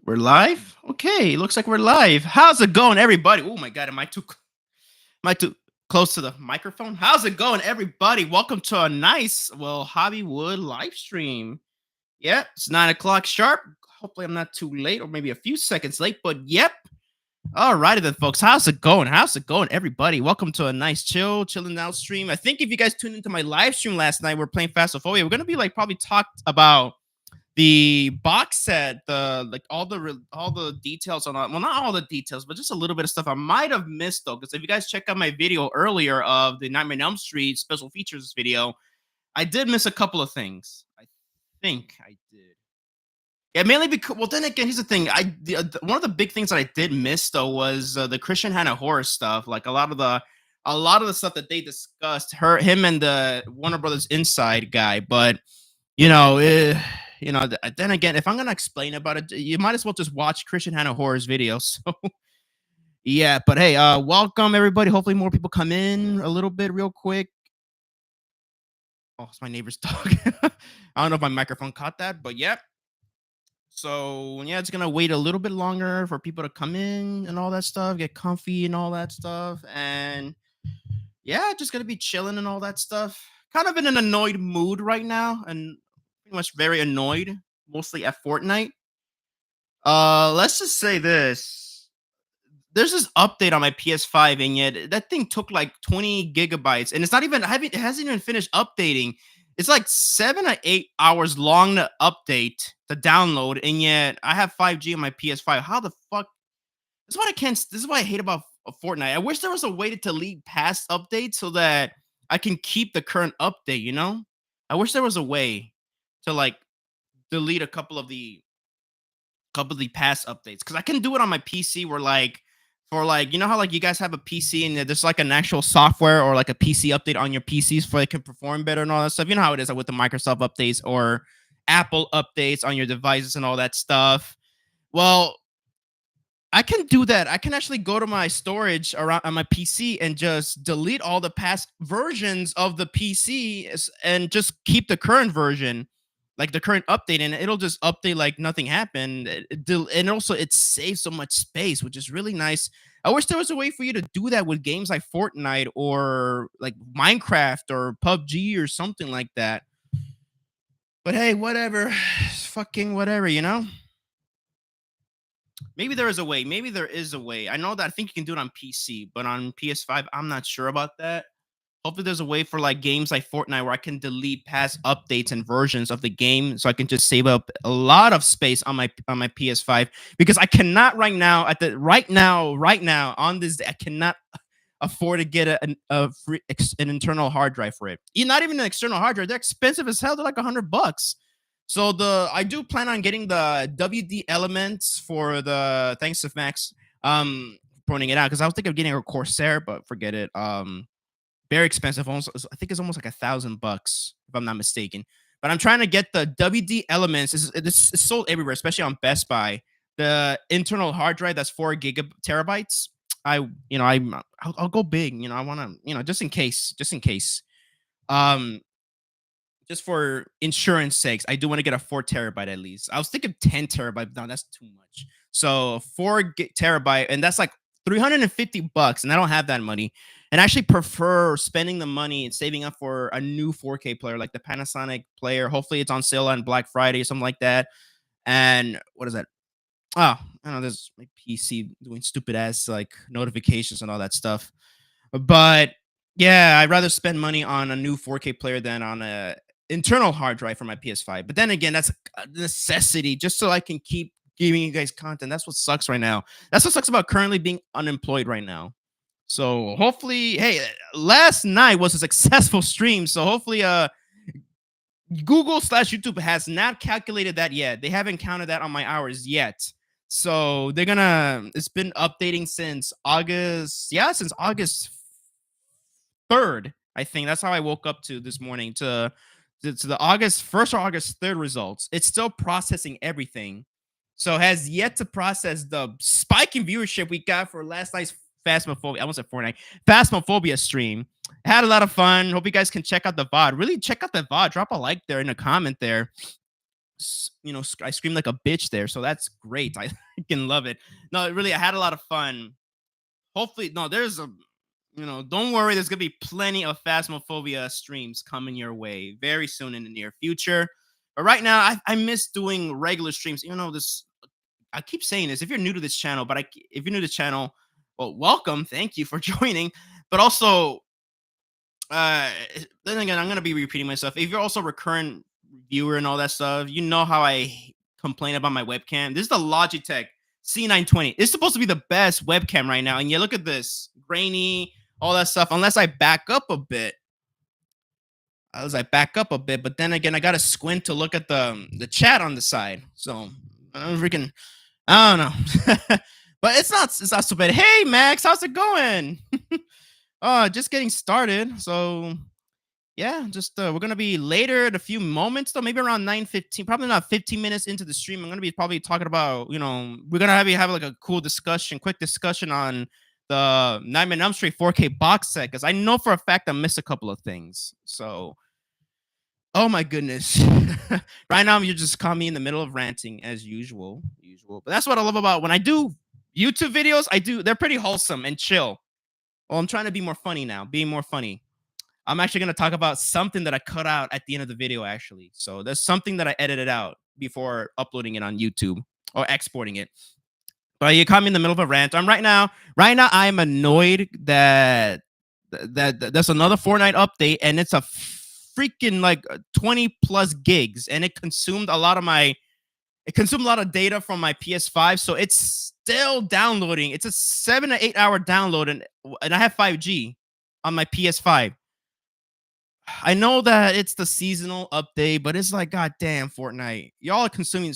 We're live? Okay, looks like we're live. How's it going, everybody? Oh my god, am I too close to the microphone? How's it going, everybody? Welcome to a nice, JAVIWOOD live stream. Yeah, it's 9 o'clock sharp. Hopefully, I'm not too late, or maybe a few seconds late, but yep. Alrighty then, folks. How's it going? How's it going, everybody? Welcome to a nice chilling out stream. I think if you guys tuned into my live stream last night, we're playing Phasmophobia. We're gonna be like probably talked about the box set, the like all the details on well, not all the details, but just a little bit of stuff I might have missed though. Because if you guys check out my video earlier of the Nightmare on Elm Street special features video, I did miss a couple of things. I think I did. Yeah, mainly because. Well, then again, here's the thing. One of the big things that I did miss though was the Christian Hannah horror stuff. Like a lot of the stuff that they discussed. Him, and the Warner Brothers Inside guy, but you know, then again, if I'm gonna explain about it, you might as well just watch Christian Hannah Horror's video. So yeah, but hey, welcome everybody. Hopefully more people come in a little bit real quick. Oh, it's my neighbor's dog. I don't know if my microphone caught that, but yeah. So yeah, it's gonna wait a little bit longer for people to come in and all that stuff, get comfy and all that stuff, and yeah, just gonna be chilling and all that stuff. Kind of in an annoyed mood right now, and pretty much very annoyed, mostly at Fortnite. Let's just say this. There's this update on my PS5, and yet that thing took like 20 gigabytes, and it's not even. It hasn't even finished updating. It's like 7 or 8 hours long to update to download, and yet I have 5G on my PS5. How the fuck? This is what I can't. This is what I hate about Fortnite. I wish there was a way to delete past updates so that I can keep the current update. I wish there was a way to like delete a couple of the past updates because I can do it on my PC. Where like for like how like you guys have a PC and there's like an actual software or like a PC update on your PCs for it can perform better and all that stuff. You know how it is with the Microsoft updates or Apple updates on your devices and all that stuff. Well, I can do that. I can actually go to my storage around on my PC and just delete all the past versions of the PC and just keep the current version, like the current update, and it'll just update like nothing happened. And also it saves so much space, which is really nice. I wish there was a way for you to do that with games like Fortnite or like Minecraft or PUBG or something like that. But hey, whatever. Fucking whatever. Maybe there is a way. Maybe there is a way. I know that I think you can do it on PC, but on PS5, I'm not sure about that. Hopefully, there's a way for like games like Fortnite where I can delete past updates and versions of the game, so I can just save up a lot of space on my PS5 because I cannot right now on this day I cannot afford to get an internal hard drive for it. Not even an external hard drive. They're expensive as hell. They're like $100. So I do plan on getting the WD elements for the thanks to Max pointing it out because I was thinking of getting a Corsair, but forget it. Very expensive. Almost, I think it's almost like $1,000 if I'm not mistaken. But I'm trying to get the WD elements. It's sold everywhere, especially on Best Buy. The internal hard drive that's 4 terabytes. I'll go big. I want to just in case. Um, just for insurance sakes, I do want to get a 4 terabyte at least. I was thinking 10 terabyte. No, that's too much. So 4 terabyte, and that's like $350, and I don't have that money. And I actually prefer spending the money and saving up for a new 4K player, like the Panasonic player. Hopefully, it's on sale on Black Friday or something like that. And what is that? Oh, I don't know. There's my PC doing stupid ass like notifications and all that stuff. But yeah, I'd rather spend money on a new 4K player than on a internal hard drive for my PS5. But then again, that's a necessity just so I can keep giving you guys content. That's what sucks right now. That's what sucks about currently being unemployed right now. So hopefully, hey, last night was a successful stream. So hopefully, Google/YouTube has not calculated that yet. They haven't counted that on my hours yet. So it's been updating since August. Yeah, since August 3rd. I think that's how I woke up to this morning to the August 1st or August 3rd results. It's still processing everything. So has yet to process the spike in viewership we got for last night's Phasmophobia. I almost said Fortnite. Phasmophobia stream. Had a lot of fun. Hope you guys can check out the VOD. Really check out the VOD. Drop a like there in a comment there. I screamed like a bitch there, so that's great. I can love it. No, really, I had a lot of fun. Hopefully, no, there's a don't worry, there's gonna be plenty of Phasmophobia streams coming your way very soon in the near future. But right now, I miss doing regular streams. I keep saying this. If you're new to this channel, if you're new to this channel, well, welcome. Thank you for joining. But also, uh, then again, I'm gonna be repeating myself. If you're also a recurrent viewer and all that stuff, you know how I complain about my webcam. This is the Logitech C920. It's supposed to be the best webcam right now, and you look at this grainy, all that stuff. Unless I back up a bit, but then again, I gotta squint to look at the chat on the side. So I'm freaking, I don't know. But it's not so bad. Hey Max, how's it going? Just getting started. So yeah, just we're gonna be later in a few moments though, maybe around 9:15, probably not 15 minutes into the stream. I'm gonna be probably talking about, we're gonna have like a cool discussion, quick discussion on the Nightmare on Elm Street 4K box set, because I know for a fact I missed a couple of things. So oh my goodness. Right now you just caught me in the middle of ranting as usual. But that's what I love about when I do YouTube videos, they're pretty wholesome and chill. Well, I'm trying to be more funny now, being more funny. I'm actually going to talk about something that I cut out at the end of the video, actually. So there's something that I edited out before uploading it on YouTube or exporting it. But you caught me in the middle of a rant. Right now, I'm annoyed that there's another Fortnite update, and it's a freaking like 20 plus gigs, and it consumed a lot of data from my PS5, so it's still downloading. It's a 7 to 8 hour download, and I have 5G on my PS5. I know that it's the seasonal update, but it's like, goddamn, Fortnite, y'all are consuming,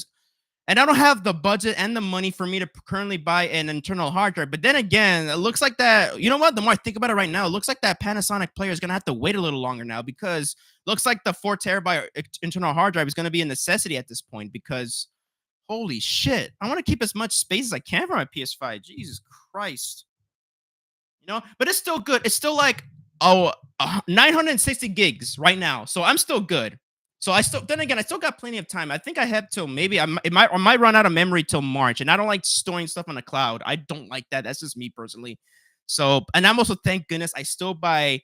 and I don't have the budget and the money for me to currently buy an internal hard drive. But then again, it looks like that. You know what? The more I think about it right now, it looks like that Panasonic player is gonna have to wait a little longer now, because looks like the 4 terabyte internal hard drive is gonna be a necessity at this point. Because holy shit, I want to keep as much space as I can for my PS5. Jesus Christ. But it's still good. It's still like 960 gigs right now. So I'm still good. So I still got plenty of time. I think I have till maybe I might run out of memory till March. And I don't like storing stuff on the cloud. I don't like that. That's just me personally. So, and I'm also, thank goodness, I still buy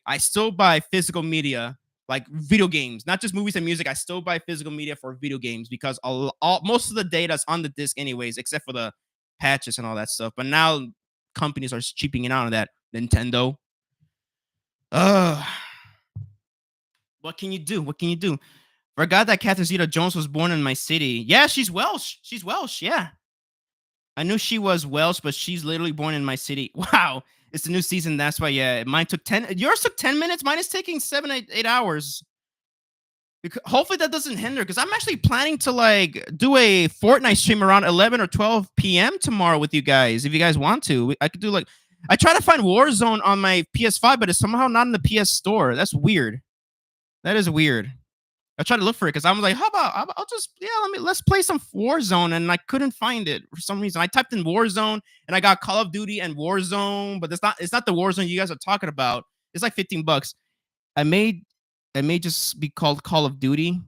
physical media, like video games, not just movies and music. I still buy physical media for video games, because most of the data's on the disc anyways, except for the patches and all that stuff. But now companies are cheaping it out on that. Nintendo. What can you do? Forgot that Catherine Zeta-Jones was born in my city. Yeah, she's Welsh. Yeah. I knew she was Welsh, but she's literally born in my city. Wow. It's the new season. That's why, yeah. Mine took 10. Yours took 10 minutes. Mine is taking 7, 8 hours. Hopefully that doesn't hinder, because I'm actually planning to like do a Fortnite stream around 11 or 12 p.m. tomorrow with you guys. If you guys want to, I could do like, I try to find Warzone on my PS5, but it's somehow not in the PS Store. That's weird. That is weird. I tried to look for it because I was like, how about I'll just, yeah, let's play some Warzone, and I couldn't find it for some reason. I typed in Warzone and I got Call of Duty and Warzone, but it's not the Warzone you guys are talking about. It's like $15. It may just be called Call of Duty.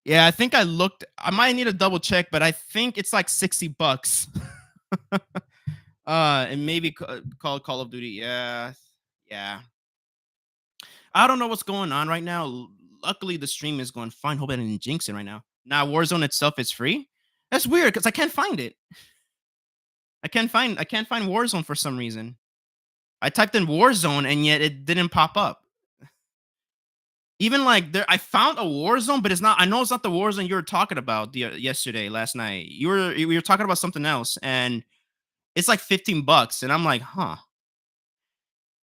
Yeah, I think I might need a double check, but I think it's like $60. And maybe called Call of Duty. Yeah. I don't know what's going on right now. Luckily, the stream is going fine. Hope I didn't jinx it right now. Now, Warzone itself is free. That's weird, because I can't find it. I can't find Warzone for some reason. I typed in Warzone and yet it didn't pop up. Even like there, I found a Warzone, but it's not. I know it's not the Warzone you were talking about last night. We were talking about something else, and it's like $15, and I'm like, huh.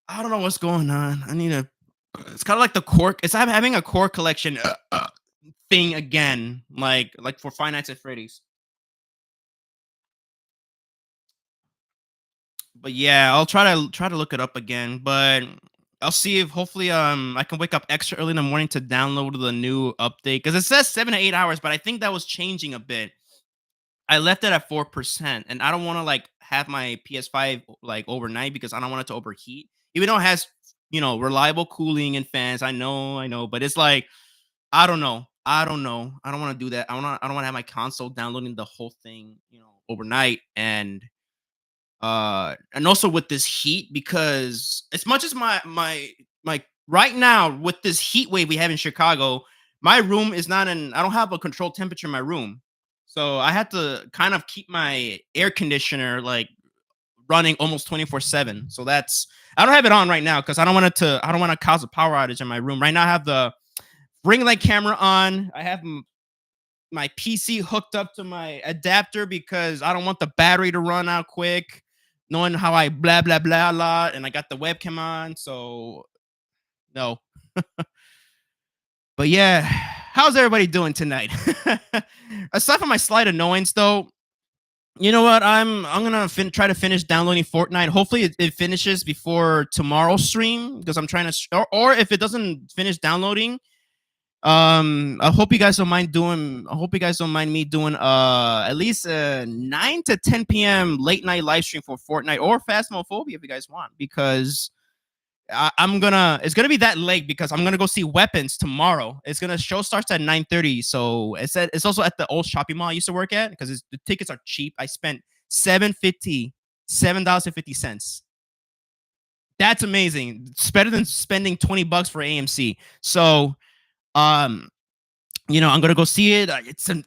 I don't know what's going on. I need a. It's kind of like the core. It's having a core collection thing again, like for Five Nights at Freddy's. But yeah, I'll try to look it up again. But I'll see if hopefully I can wake up extra early in the morning to download the new update, because it says 7 to 8 hours, but I think that was changing a bit. I left it at 4%, and I don't want to like have my PS5 like overnight, because I don't want it to overheat. Even though it has reliable cooling and fans, I know, but it's like, I don't know. I don't know. I don't want to do that. I don't want to have my console downloading the whole thing, overnight. And also with this heat, because as much as my right now with this heat wave we have in Chicago, my room is not in I don't have a controlled temperature in my room. So I had to kind of keep my air conditioner like running almost 24/7. So that's I don't have it on right now because I don't want to cause a power outage in my room. Right now I have the ring light camera on. I have my PC hooked up to my adapter because I don't want the battery to run out quick. Knowing how I blah blah blah a lot, and I got the webcam on, so no. But yeah, how's everybody doing tonight? Aside from my slight annoyance, though, you know what? I'm gonna try to finish downloading Fortnite. Hopefully, it finishes before tomorrow's stream because I'm trying to, or if it doesn't finish downloading, I hope you guys don't mind doing. I hope you guys don't mind me doing at least a 9 to 10 p.m. late night live stream for Fortnite or Phasmophobia if you guys want, because I'm gonna it's gonna be that late because I'm gonna go see Weapons tomorrow. It's gonna show starts at 9:30, so it's also at the old shopping mall I used to work at because the tickets are cheap. I spent $7.50. That's amazing. It's better than spending $20 for AMC. So um I'm gonna go see it. It's an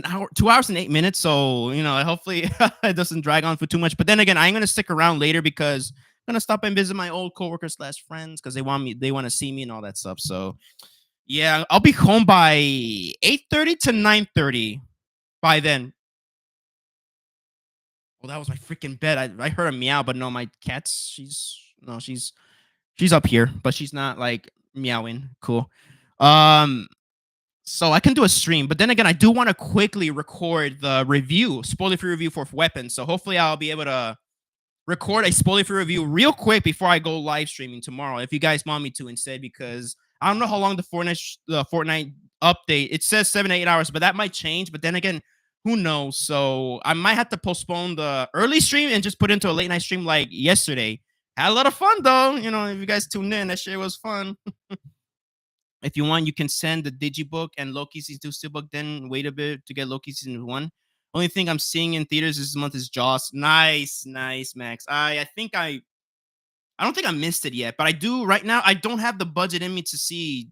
hour, 2 hours and 8 minutes. So hopefully it doesn't drag on for too much. But then again, I'm gonna stick around later because I'm gonna stop and visit my old coworkers slash friends because they want to see me and all that stuff. So yeah, I'll be home by 8:30 to 9:30. By then, well, that was my freaking bed. I heard a meow, but no, my cat's she's up here, but she's not like meowing. Cool. Um, so I can do a stream, but then again, I do want to quickly record the review, spoiler-free review for Weapons. So hopefully, I'll be able to record a spoiler-free review real quick before I go live streaming tomorrow. If you guys want me to instead, because I don't know how long the Fortnite update. It says 7 to 8 hours, but that might change. But then again, who knows? So I might have to postpone the early stream and just put into a late night stream like yesterday. Had a lot of fun though. If you guys tuned in, that shit was fun. If you want, you can send the Digibook and Loki season 2 steelbook, then wait a bit to get Loki season 1. Only thing I'm seeing in theaters this month is Jaws. Nice, nice, Max. I don't think I missed it yet, but I do right now. I don't have the budget in me to see.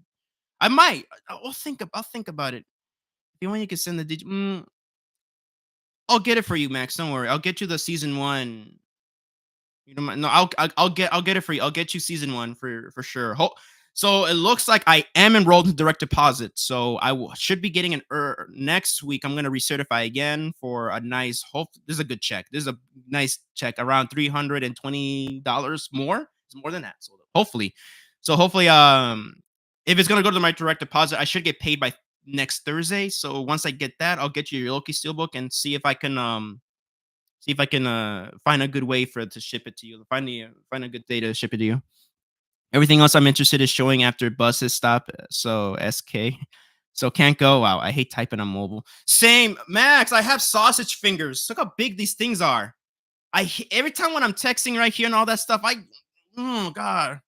I might. I'll think about it. If you want, you can send the I'll get it for you, Max. Don't worry. I'll get you the season 1. You don't mind? No, I'll get it for you. I'll get you season 1 for sure. So it looks like I am enrolled in direct deposit. So should be getting next week. I'm gonna recertify again for a nice. This is a good check. This is a nice check, around $320 more. It's more than that. So hopefully, if it's gonna go to my direct deposit, I should get paid by next Thursday. So once I get that, I'll get you your Loki Steelbook and see if I can find a good way to ship it to you. Find a good day to ship it to you. Everything else I'm interested in showing after buses stop. So SK. So can't go. Wow, I hate typing on mobile. Same, Max. I have sausage fingers. Look how big these things are. Every time when I'm texting right here and all that stuff, oh god.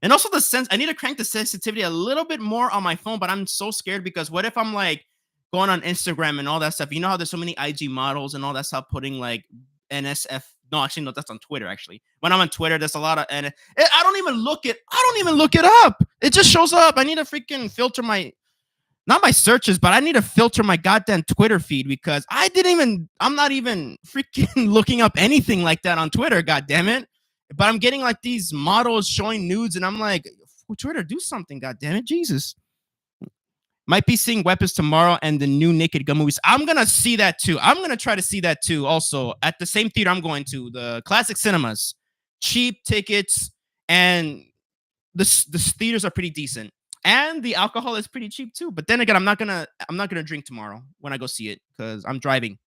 And also I need to crank the sensitivity a little bit more on my phone, but I'm so scared because what if I'm like going on Instagram and all that stuff? You know how there's so many IG models and all that stuff putting like NSF. No, actually, no, that's on Twitter. Actually, when I'm on Twitter, there's a lot of I don't even look it up. It just shows up. I need to freaking filter not my searches, but I need to filter my goddamn Twitter feed because I'm not even freaking looking up anything like that on Twitter. God damn it! But I'm getting like these models showing nudes, and I'm like, Twitter, do something. God damn it, Jesus. Might be seeing Weapons tomorrow and the new Naked Gun movies. I'm gonna see that too. I'm gonna try to see that too. Also at the same theater I'm going to, the Classic Cinemas. Cheap tickets, and the theaters are pretty decent, and the alcohol is pretty cheap too. But then again, I'm not gonna drink tomorrow when I go see it because I'm driving.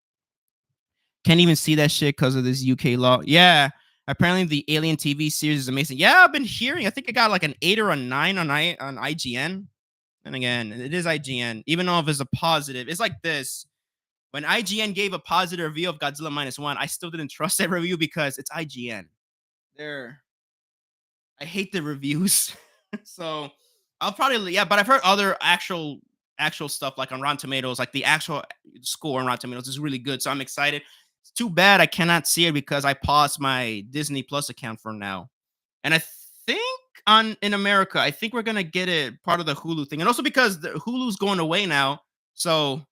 Can't even see that shit because of this UK law. Yeah, apparently the Alien TV series is amazing. Yeah, I've been hearing. I think I got like an 8 or a 9 on IGN. And again, it is IGN. Even though if it's a positive, it's like this. When IGN gave a positive review of Godzilla -1, I still didn't trust that review because it's IGN. I hate the reviews. So I'll probably, but I've heard other actual actual stuff like on Rotten Tomatoes, like the actual score on Rotten Tomatoes is really good. So I'm excited. It's too bad I cannot see it because I paused my Disney Plus account for now. And I think on in America, I think we're gonna get it part of the Hulu thing. And also because the Hulu's going away now. So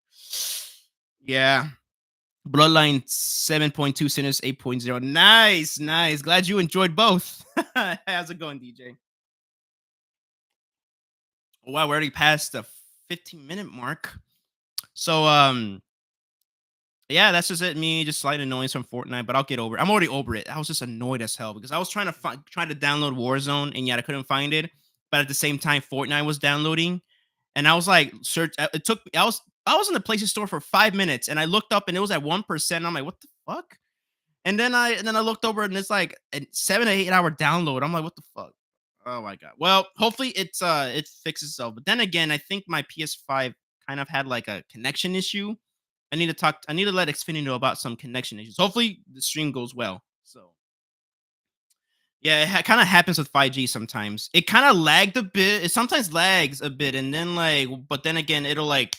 yeah. Bloodline 7.2, Sinners 8.0. Nice, nice. Glad you enjoyed both. How's it going, DJ? Wow, we're already past the 15-minute mark. So yeah, that's just it. Me just slight annoyance from Fortnite, but I'll get over it. I'm already over it. I was just annoyed as hell because I was trying to download Warzone and yet I couldn't find it. But at the same time, Fortnite was downloading, and I was like, search. It took. I was in the PlayStation Store for 5 minutes, and I looked up and it was at 1%. I'm like, what the fuck? And then I looked over and it's like a 7 to 8 hour download. I'm like, what the fuck? Oh my god. Well, hopefully it fixes itself. But then again, I think my PS5 kind of had like a connection issue. I need to let Xfinity know about some connection issues. Hopefully the stream goes well. So yeah, it kind of happens with 5G sometimes. It kind of lagged a bit. It sometimes lags a bit, and then but then again, it'll like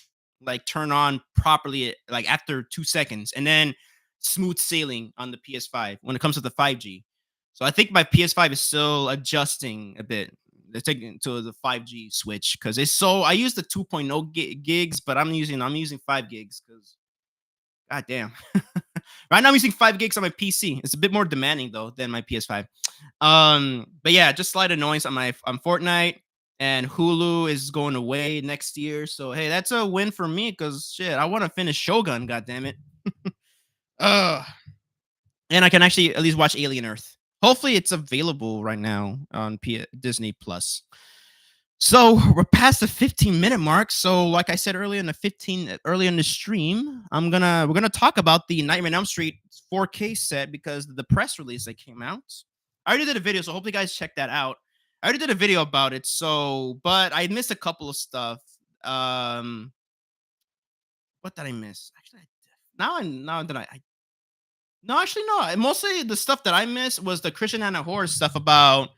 turn on properly like after 2 seconds, and then smooth sailing on the PS5 when it comes to the 5G. So I think my PS5 is still adjusting a bit. They're taking to the 5G switch because it's so. I use the 2.0 gigs, but I'm using 5 gigs because god damn. Right now I'm using 5 gigs on my PC. It's a bit more demanding though than my PS5. But yeah, just slight annoyance on Fortnite, and Hulu is going away next year. So hey, that's a win for me because shit, I want to finish Shogun. God damn it. uh, and I can actually at least watch Alien Earth. Hopefully, it's available right now on Disney Plus. So we're past the 15-minute mark. So, like I said earlier in the 15 earlier in the stream, we're gonna talk about the Nightmare on Elm Street 4K set because the press release that came out. I already did a video, so hopefully you guys check that out. I already did a video about it, so but I missed a couple of stuff. Um, what did I miss? Actually, now that I no, actually no. Mostly the stuff that I missed was the Christian Anna horror stuff about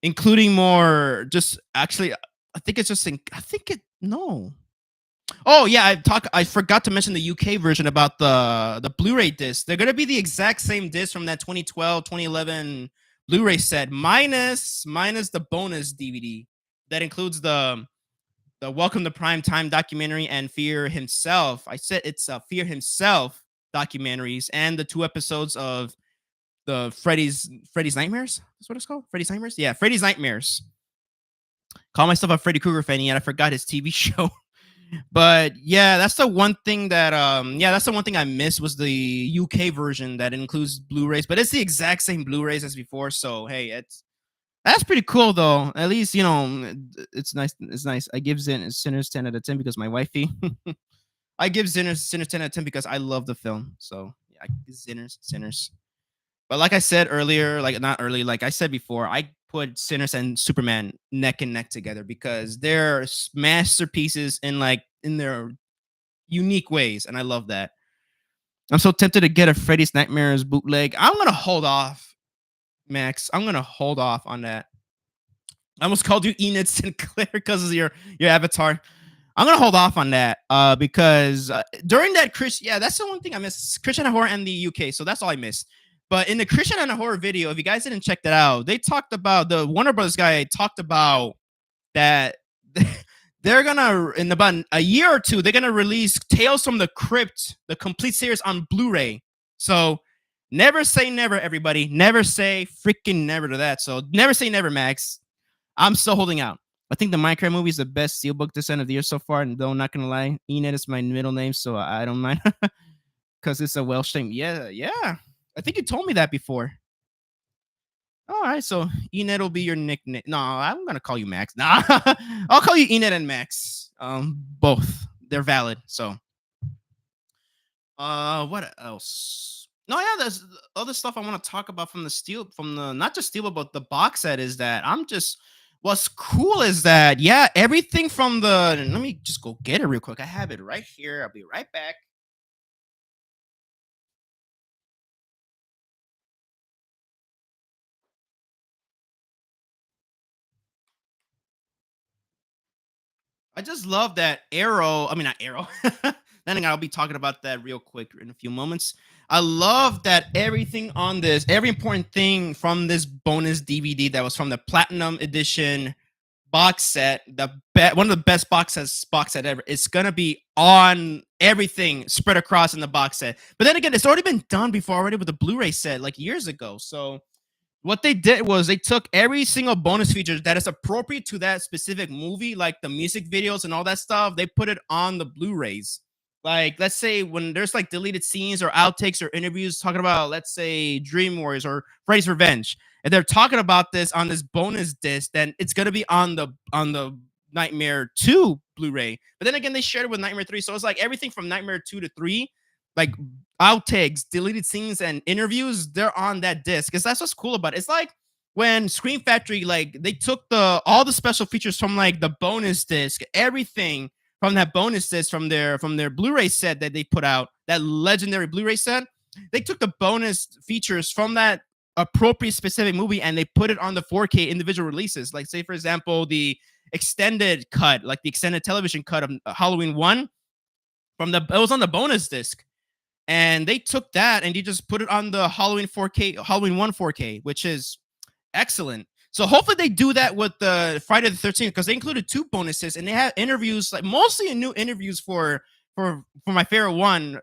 including more. Just actually, I think it's just. I think it no. Oh yeah, I forgot to mention the UK version about the Blu-ray disc. They're gonna be the exact same disc from that 2012, 2011 Blu-ray set, minus the bonus DVD that includes the Welcome to Prime Time documentary and Fear himself. I said it's Fear himself documentaries and the 2 episodes of the Freddy's Nightmares. That's what it's called. Freddy's Nightmares. Yeah, Freddy's Nightmares. Call myself a Freddy Krueger fan, yet I forgot his TV show. But yeah, that's the one thing that that's the one thing I missed was the UK version that includes Blu-rays, but it's the exact same Blu-rays as before. So hey, that's pretty cool though. At least it's nice. It's nice. I give Sinners 10 out of 10 because my wifey. I give Sinners 10 out of 10 because I love the film. So yeah, Sinners. But like I said earlier, like not early, like I said before, I put Sinners and Superman neck and neck together because they're masterpieces in their unique ways, and I love that. I'm so tempted to get a Freddy's Nightmares bootleg. I'm gonna hold off, Max. I'm gonna hold off on that. I almost called you Enid Sinclair because of your avatar. I'm gonna hold off on that because during that yeah, that's the one thing I missed. Christian Horror and the UK, so that's all I missed. But in the Christian and Horror video, if you guys didn't check that out, they talked about the Warner Brothers guy talked about that they're gonna in about a year or two they're gonna release Tales from the Crypt, the complete series on Blu-ray. So never say never, everybody. Never say freaking never to that. So never say never, Max. I'm still holding out. I think the Minecraft movie is the best steelbook descent of the year so far. And though I'm not gonna lie, Enid is my middle name, so I don't mind because it's a Welsh name. Yeah, yeah. I think you told me that before. All right, so Enid will be your nickname. No, I'm gonna call you Max. Nah, I'll call you Enid and Max. Both they're valid. So, what else? No, yeah, there's other stuff I want to talk about from the not just steel, but the box set is that what's cool is that yeah, everything from the let me just go get it real quick. I have it right here. I'll be right back. I just love that Arrow. I mean, not Arrow. Then again, I'll be talking about that real quick in a few moments. I love that everything on this, every important thing from this bonus DVD that was from the Platinum Edition box set, one of the best box set ever. It's gonna be on everything spread across in the box set. But then again, it's already been done before already with the Blu-ray set like years ago. So what they did was they took every single bonus feature that is appropriate to that specific movie, like the music videos and all that stuff. They put it on the Blu-rays. Like, let's say when there's like deleted scenes or outtakes or interviews talking about, let's say, Dream Warriors or Freddy's Revenge, and they're talking about this on this bonus disc, then it's gonna be on the Nightmare 2 Blu-ray. But then again, they shared it with Nightmare 3, so it's like everything from Nightmare 2 to 3, like outtakes, deleted scenes, and interviews, they're on that disc. Because that's what's cool about it. It's like when Scream Factory, like they took all the special features from like the bonus disc, everything from that bonus disc from their Blu-ray set that they put out, that legendary Blu-ray set. They took the bonus features from that appropriate specific movie and they put it on the 4K individual releases. Like, say for example, the extended cut, like the extended television cut of Halloween 1 it was on the bonus disc, and they took that and you just put it on the Halloween 4K, Halloween 1 4K, which is excellent. So hopefully they do that with the Friday the 13th, because they included 2 bonuses and they have interviews, like mostly new interviews for my favorite one,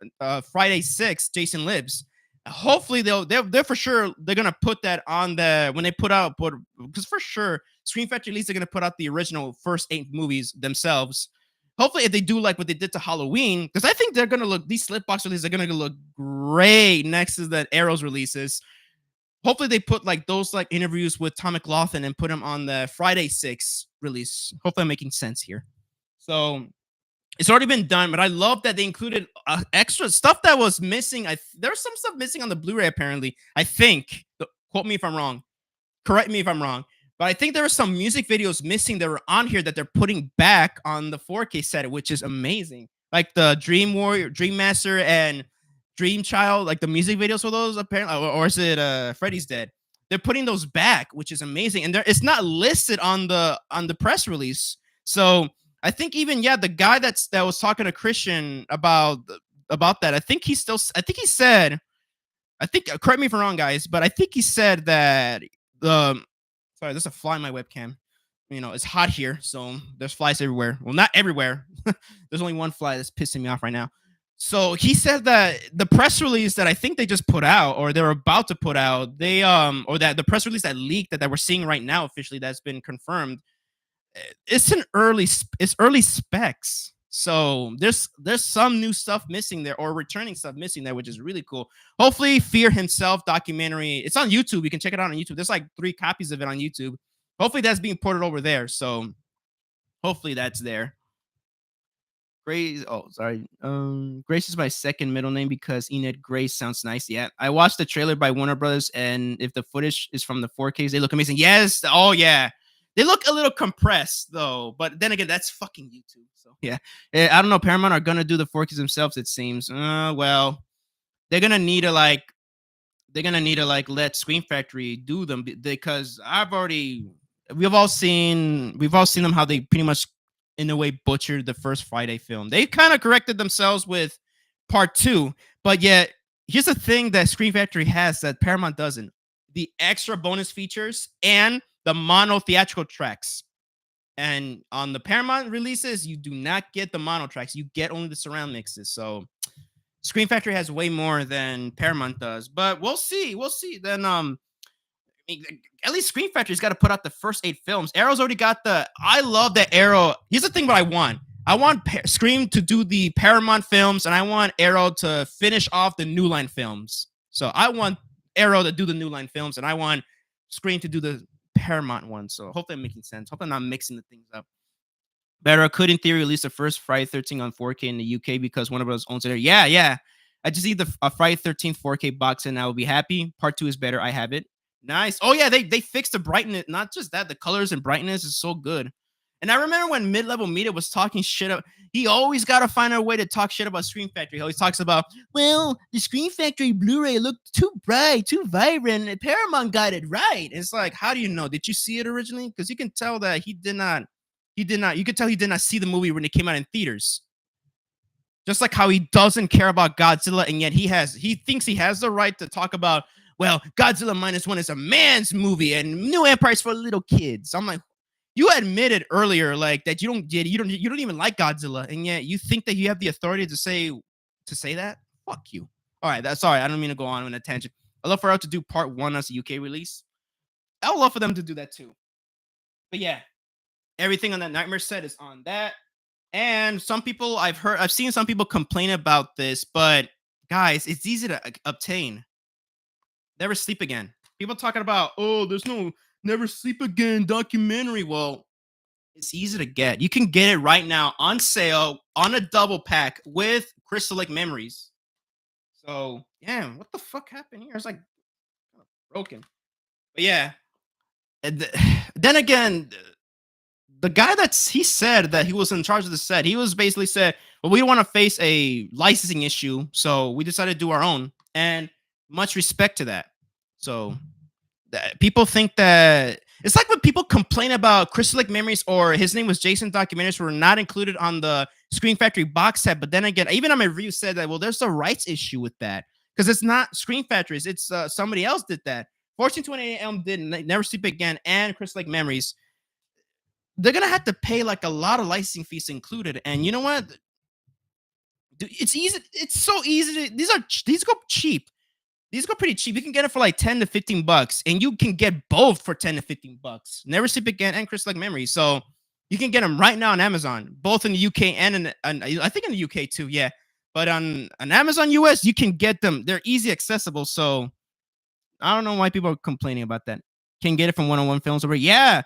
Friday 6, Jason Lives. Hopefully they're for sure they're gonna put that on the when they put out, because for sure Scream Factory at least they're gonna put out the original first 8 movies themselves. Hopefully, if they do like what they did to Halloween, because I think they're gonna look, these slip box releases are gonna look great next to the Arrows releases. Hopefully, they put like those like interviews with Tom McLaughlin and put them on the Friday 6 release. Hopefully, I'm making sense here. So it's already been done, but I love that they included extra stuff that was missing. There's some stuff missing on the Blu-ray apparently. I think. Quote me if I'm wrong. Correct me if I'm wrong. But I think there are some music videos missing that were on here that they're putting back on the 4K set, which is amazing. Like the Dream Warrior, Dream Master, and Dream Child, like the music videos for those apparently, or is it Freddy's Dead? They're putting those back, which is amazing, and it's not listed on the press release. So I think even the guy that was talking to Christian about that, I think he said, correct me if I'm wrong, guys, but I think he said that sorry, there's a fly in my webcam. You know, it's hot here, so there's flies everywhere. Well, not everywhere. There's only one fly that's pissing me off right now. So he said that the press release that I think they just put out, or they're about to put out, or that the press release that leaked that we're seeing right now officially that's been confirmed, it's early specs. So there's some new stuff missing there, or returning stuff missing there, which is really cool. Hopefully, Fear Himself documentary. It's on YouTube. You can check it out on YouTube. There's like 3 copies of it on YouTube. Hopefully, that's being ported over there. So hopefully, that's there. Grace. Oh, sorry. Grace is my second middle name because Enid Grace sounds nice. Yeah, I watched the trailer by Warner Brothers, and if the footage is from the 4Ks, they look amazing. Yes. Oh yeah. They look a little compressed though, but then again, that's fucking YouTube. So yeah, I don't know. Paramount are gonna do the 4Ks themselves. It seems. Well, they're gonna need to let Scream Factory do them, because we've all seen them how they pretty much in a way butchered the first Friday film. They kind of corrected themselves with part 2, but yet here's the thing that Scream Factory has that Paramount doesn't: the extra bonus features and the mono theatrical tracks. And on the Paramount releases, you do not get the mono tracks. You get only the surround mixes. So Scream Factory has way more than Paramount does. But we'll see. Then at least Scream Factory's got to put out the first 8 films. Arrow's already got I love that Arrow. Here's the thing what I want. I want Scream to do the Paramount films, and I want Arrow to finish off the New Line films. So I want Arrow to do the New Line films, and I want Scream to do the Paramount one. So hopefully I'm making sense. Hope I'm not mixing the things up. Better could in theory release the first Friday 13 on 4K in the UK because one of us owns it. Yeah. I just need the Friday 13th 4K box and I will be happy. Part 2 is better. I have it. Nice. Oh yeah, they fixed the brightness. Not just that, the colors and brightness is so good. And I remember when Mid-Level Media was talking shit up, he always got to find a way to talk shit about Scream Factory. He always talks about, well, the Scream Factory Blu-ray looked too bright, too vibrant, and Paramount got it right. It's like, how do you know? Did you see it originally? Because you can tell that he he did not. You could tell he did not see the movie when it came out in theaters. Just like how he doesn't care about Godzilla, and yet he thinks he has the right to talk about, well, Godzilla minus one is a man's movie and New Empire's for little kids. I'm like, you admitted earlier like that you don't even like Godzilla, and yet you think that you have the authority to say that? Fuck you. All right, that's sorry. I don't mean to go on a tangent. I love for us to do part one as a UK release. I would love for them to do that too. But yeah, everything on that Nightmare set is on that. And some people I've seen some people complain about this, but guys, it's easy to obtain. Never Sleep Again. People talking about, oh, there's no Never Sleep Again documentary. Well, it's easy to get. You can get it right now on sale on a double pack with Crystal Lake Memories. So, yeah, what the fuck happened here? It's like kind of broken. But yeah. Then again, the guy he said that he was in charge of the set, he was basically said, well, we don't want to face a licensing issue, so we decided to do our own. And much respect to that. So people think that it's like when people complain about Crystal Lake Memories or His Name Was Jason documentaries were not included on the Screen Factory box set. But then again, even on my review said that, well, there's a rights issue with that because it's not Screen Factories. It's somebody else did that. 1428 Elm did Never Sleep Again and Crystal Lake Memories. They're gonna have to pay like a lot of licensing fees included. And you know what? Dude, it's easy. It's so easy. These go cheap. These go pretty cheap. You can get it for like 10 to 15 bucks, and you can get both for 10 to 15 bucks. Never Sleep Again and Crystal Lake Memories. So you can get them right now on Amazon, both in the UK and I think in the UK too. Yeah, but on Amazon US, you can get them. They're easy accessible. So I don't know why people are complaining about that. Can get it from 101 Films over. Yeah,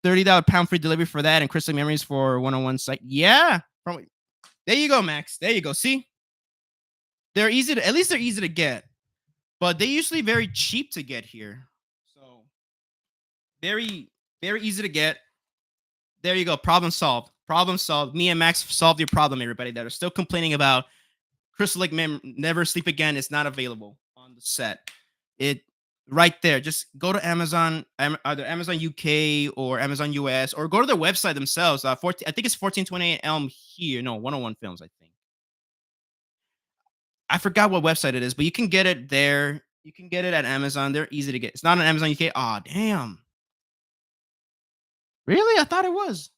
$30 pound free delivery for that, and Crystal Lake Memories for 101 site. Yeah, there you go, Max. There you go. See, they're easy to, at least they're easy to get. But they're usually very cheap to get here. So very, very easy to get. There you go. Problem solved. Problem solved. Me and Max solved your problem, everybody that are still complaining about Crystal Lake Never Sleep Again is not available on the set. It right there. Just go to Amazon, either Amazon UK or Amazon US, or go to their website themselves. I think it's 1428 Elm here. No, 101 Films, I think. I forgot what website it is, but you can get it there. You can get it at Amazon. They're easy to get. It's not on Amazon UK. Aw, damn. Really? I thought it was.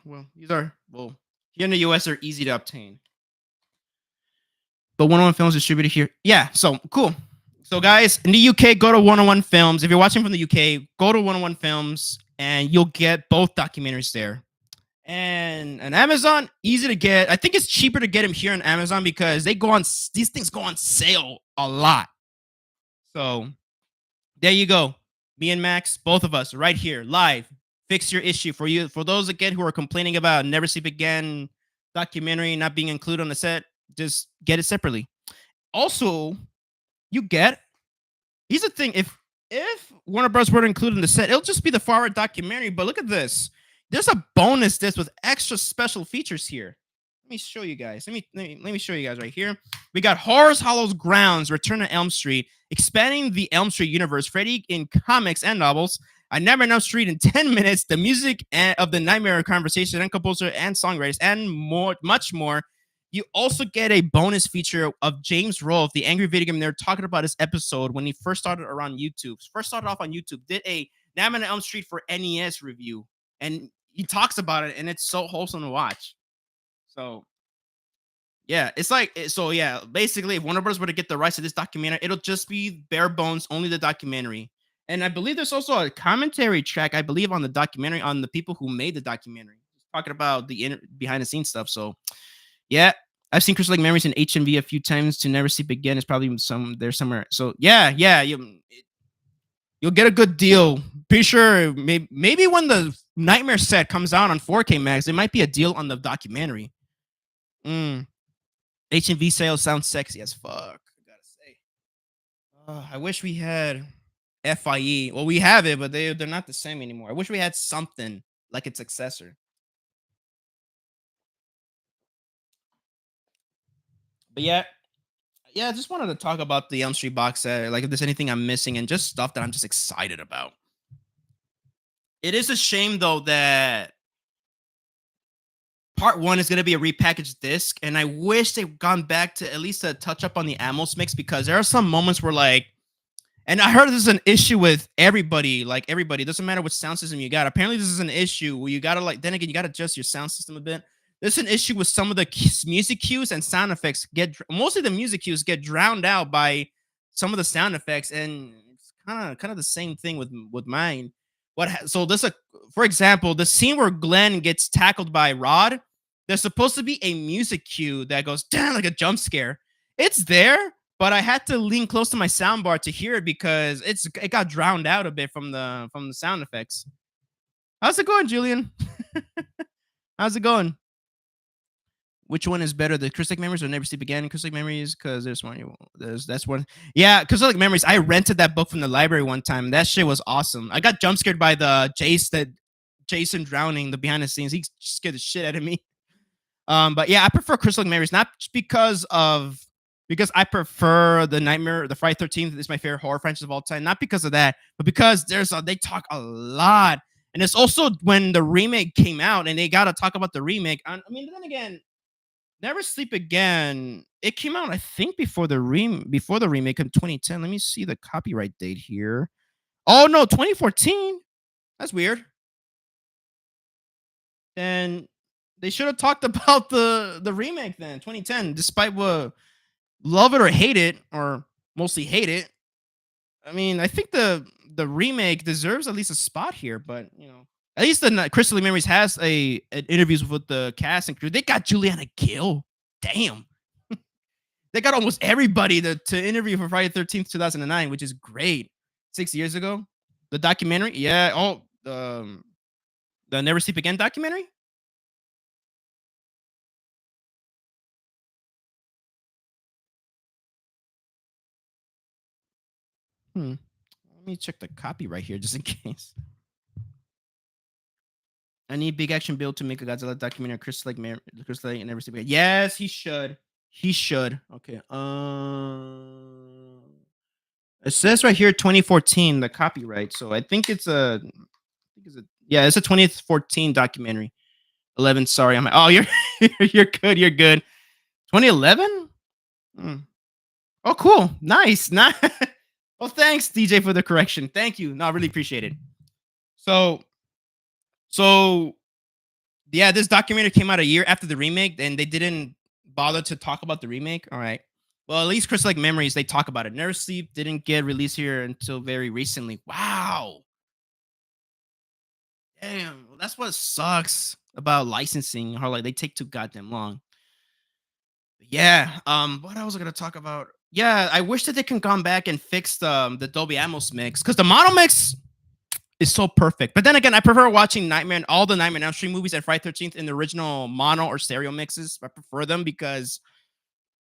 Well, here in the US, they're easy to obtain. But 101 Films distributed here. Yeah, so cool. So, guys, in the UK, go to 101 Films. If you're watching from the UK, go to 101 Films, and you'll get both documentaries there. And Amazon, easy to get. I think it's cheaper to get them here on Amazon because these things go on sale a lot. So there you go. Me and Max, both of us right here, live. Fix your issue for you. For those again who are complaining about Never Sleep Again documentary not being included on the set, just get it separately. Also, here's the thing. If Warner Bros. Were included in the set, it'll just be the Far Right documentary. But look at this. There's a bonus disc with extra special features here. Let me show you guys. Let me show you guys right here. We got Horrors Hollows Grounds, Return to Elm Street, expanding the Elm Street universe, Freddy in comics and novels, A Nightmare on Elm Street in 10 minutes, the music of the Nightmare Conversation and composer and songwriters, and much more. You also get a bonus feature of James Rolfe, the angry video game nerd, talking about his episode when he first started off on YouTube, did a Nightmare on Elm Street for NES review. And he talks about it, and it's so wholesome to watch. So, yeah, basically, if Warner Bros. Were to get the rights to this documentary, it'll just be bare bones, only the documentary. And I believe there's also a commentary track, I believe, on the documentary, on the people who made the documentary, talking about the behind-the-scenes stuff. So, yeah, I've seen Crystal Lake Memories in HMV a few times. To Never Sleep Again is probably there somewhere. So, yeah, you'll get a good deal. Pretty sure maybe when the Nightmare set comes out on 4K Max, it might be a deal on the documentary. HMV sales sound sexy as fuck, I gotta say. I wish we had FIE. Well, we have it, but they're not the same anymore. I wish we had something like its successor. But yeah, I just wanted to talk about the Elm Street box set. Like, if there's anything I'm missing, and just stuff that I'm just excited about. It is a shame though that part one is gonna be a repackaged disc, and I wish they've gone back to at least a touch up on the Amos mix because there are some moments where like, and I heard this is an issue with everybody, like everybody. It doesn't matter what sound system you got. Apparently, this is an issue where you gotta like. Then again, you gotta adjust your sound system a bit. There's an issue with some of the music cues and sound effects mostly the music cues get drowned out by some of the sound effects, and it's kind of the same thing with mine. So this for example, the scene where Glenn gets tackled by Rod, there's supposed to be a music cue that goes down like a jump scare. It's there, but I had to lean close to my soundbar to hear it because it got drowned out a bit from the sound effects. How's it going, Julian? How's it going? Which one is better, the Crystal Lake Memories or Never Sleep Again? Crystal Lake Memories, because there's one. There's that's one. Yeah, Crystal Lake Memories. I rented that book from the library one time. That shit was awesome. I got jump scared by the Jason drowning, the behind the scenes. He scared the shit out of me. But yeah, I prefer Crystal Lake Memories, not just because I prefer the Nightmare, the Friday 13th is my favorite horror franchise of all time. Not because of that, but because they talk a lot. And it's also when the remake came out and they got to talk about the remake. I mean, then again, Never Sleep Again. It came out, I think, before the remake in 2010. Let me see the copyright date here. Oh no, 2014. That's weird. And they should have talked about the remake then, 2010. Despite what, love it or hate it, or mostly hate it. I mean, I think the remake deserves at least a spot here, but at least the Crystal Lake Memories has an interviews with the cast and crew. They got Juliana Gill. Damn. They got almost everybody to interview for Friday 13th, 2009, which is great. 6 years ago. The documentary. Yeah. Oh, the Never Sleep Again documentary. Let me check the copyright here just in case. I need Big Action Bill to make a Godzilla documentary. Crystal Lake and Never Sleep Again. Yes, he should. He should. Okay. It says right here 2014 the copyright. So I think it's yeah, it's a 2014 documentary. 11. Sorry, oh, you're you're good. You're good. 2011. Oh, cool. Nice. Nice. Well, thanks, DJ, for the correction. Thank you. No, I really appreciate it. So yeah, this documentary came out a year after the remake, and they didn't bother to talk about the remake. All right. Well, at least Crystal Lake Memories, they talk about it. Never Sleep didn't get released here until very recently. Wow. Damn. Well, that's what sucks about licensing. How like they take too goddamn long. Yeah. What else was I gonna talk about? Yeah, I wish that they can come back and fix the Dolby Atmos mix because the mono mix is so perfect. But then again, I prefer watching all the Nightmare on Elm Street movies and Friday 13th in the original mono or stereo mixes. I prefer them because,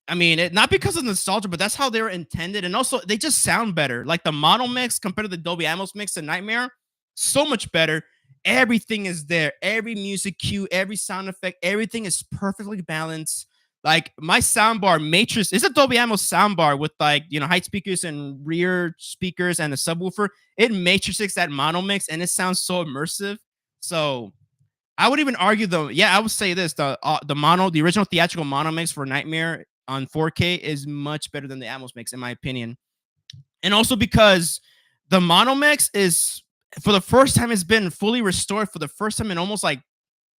I mean, not because of nostalgia, but that's how they were intended. And also, they just sound better. Like the mono mix compared to the Dolby Atmos mix and Nightmare, so much better. Everything is there. Every music cue, every sound effect, everything is perfectly balanced. Like my soundbar matrix is a Dolby Atmos soundbar with like height speakers and rear speakers and a subwoofer. It matrixes that mono mix and it sounds so immersive. So I would even argue though, yeah, I would say this: the original theatrical mono mix for Nightmare on 4K is much better than the Atmos mix in my opinion, and also because the mono mix is for the first time it's been fully restored for the first time in almost like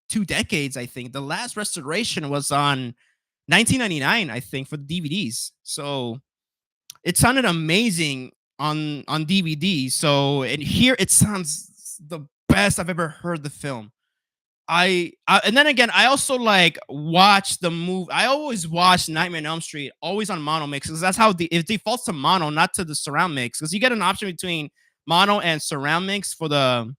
2 decades. I think the last restoration was on 1999, I think, for the DVDs. So it sounded amazing on DVD. So and here it sounds the best I've ever heard the film. And then again, I also like watch the movie. I always watch Nightmare on Elm Street always on mono mix because that's how it defaults to mono, not to the surround mix. Because you get an option between mono and surround mix for the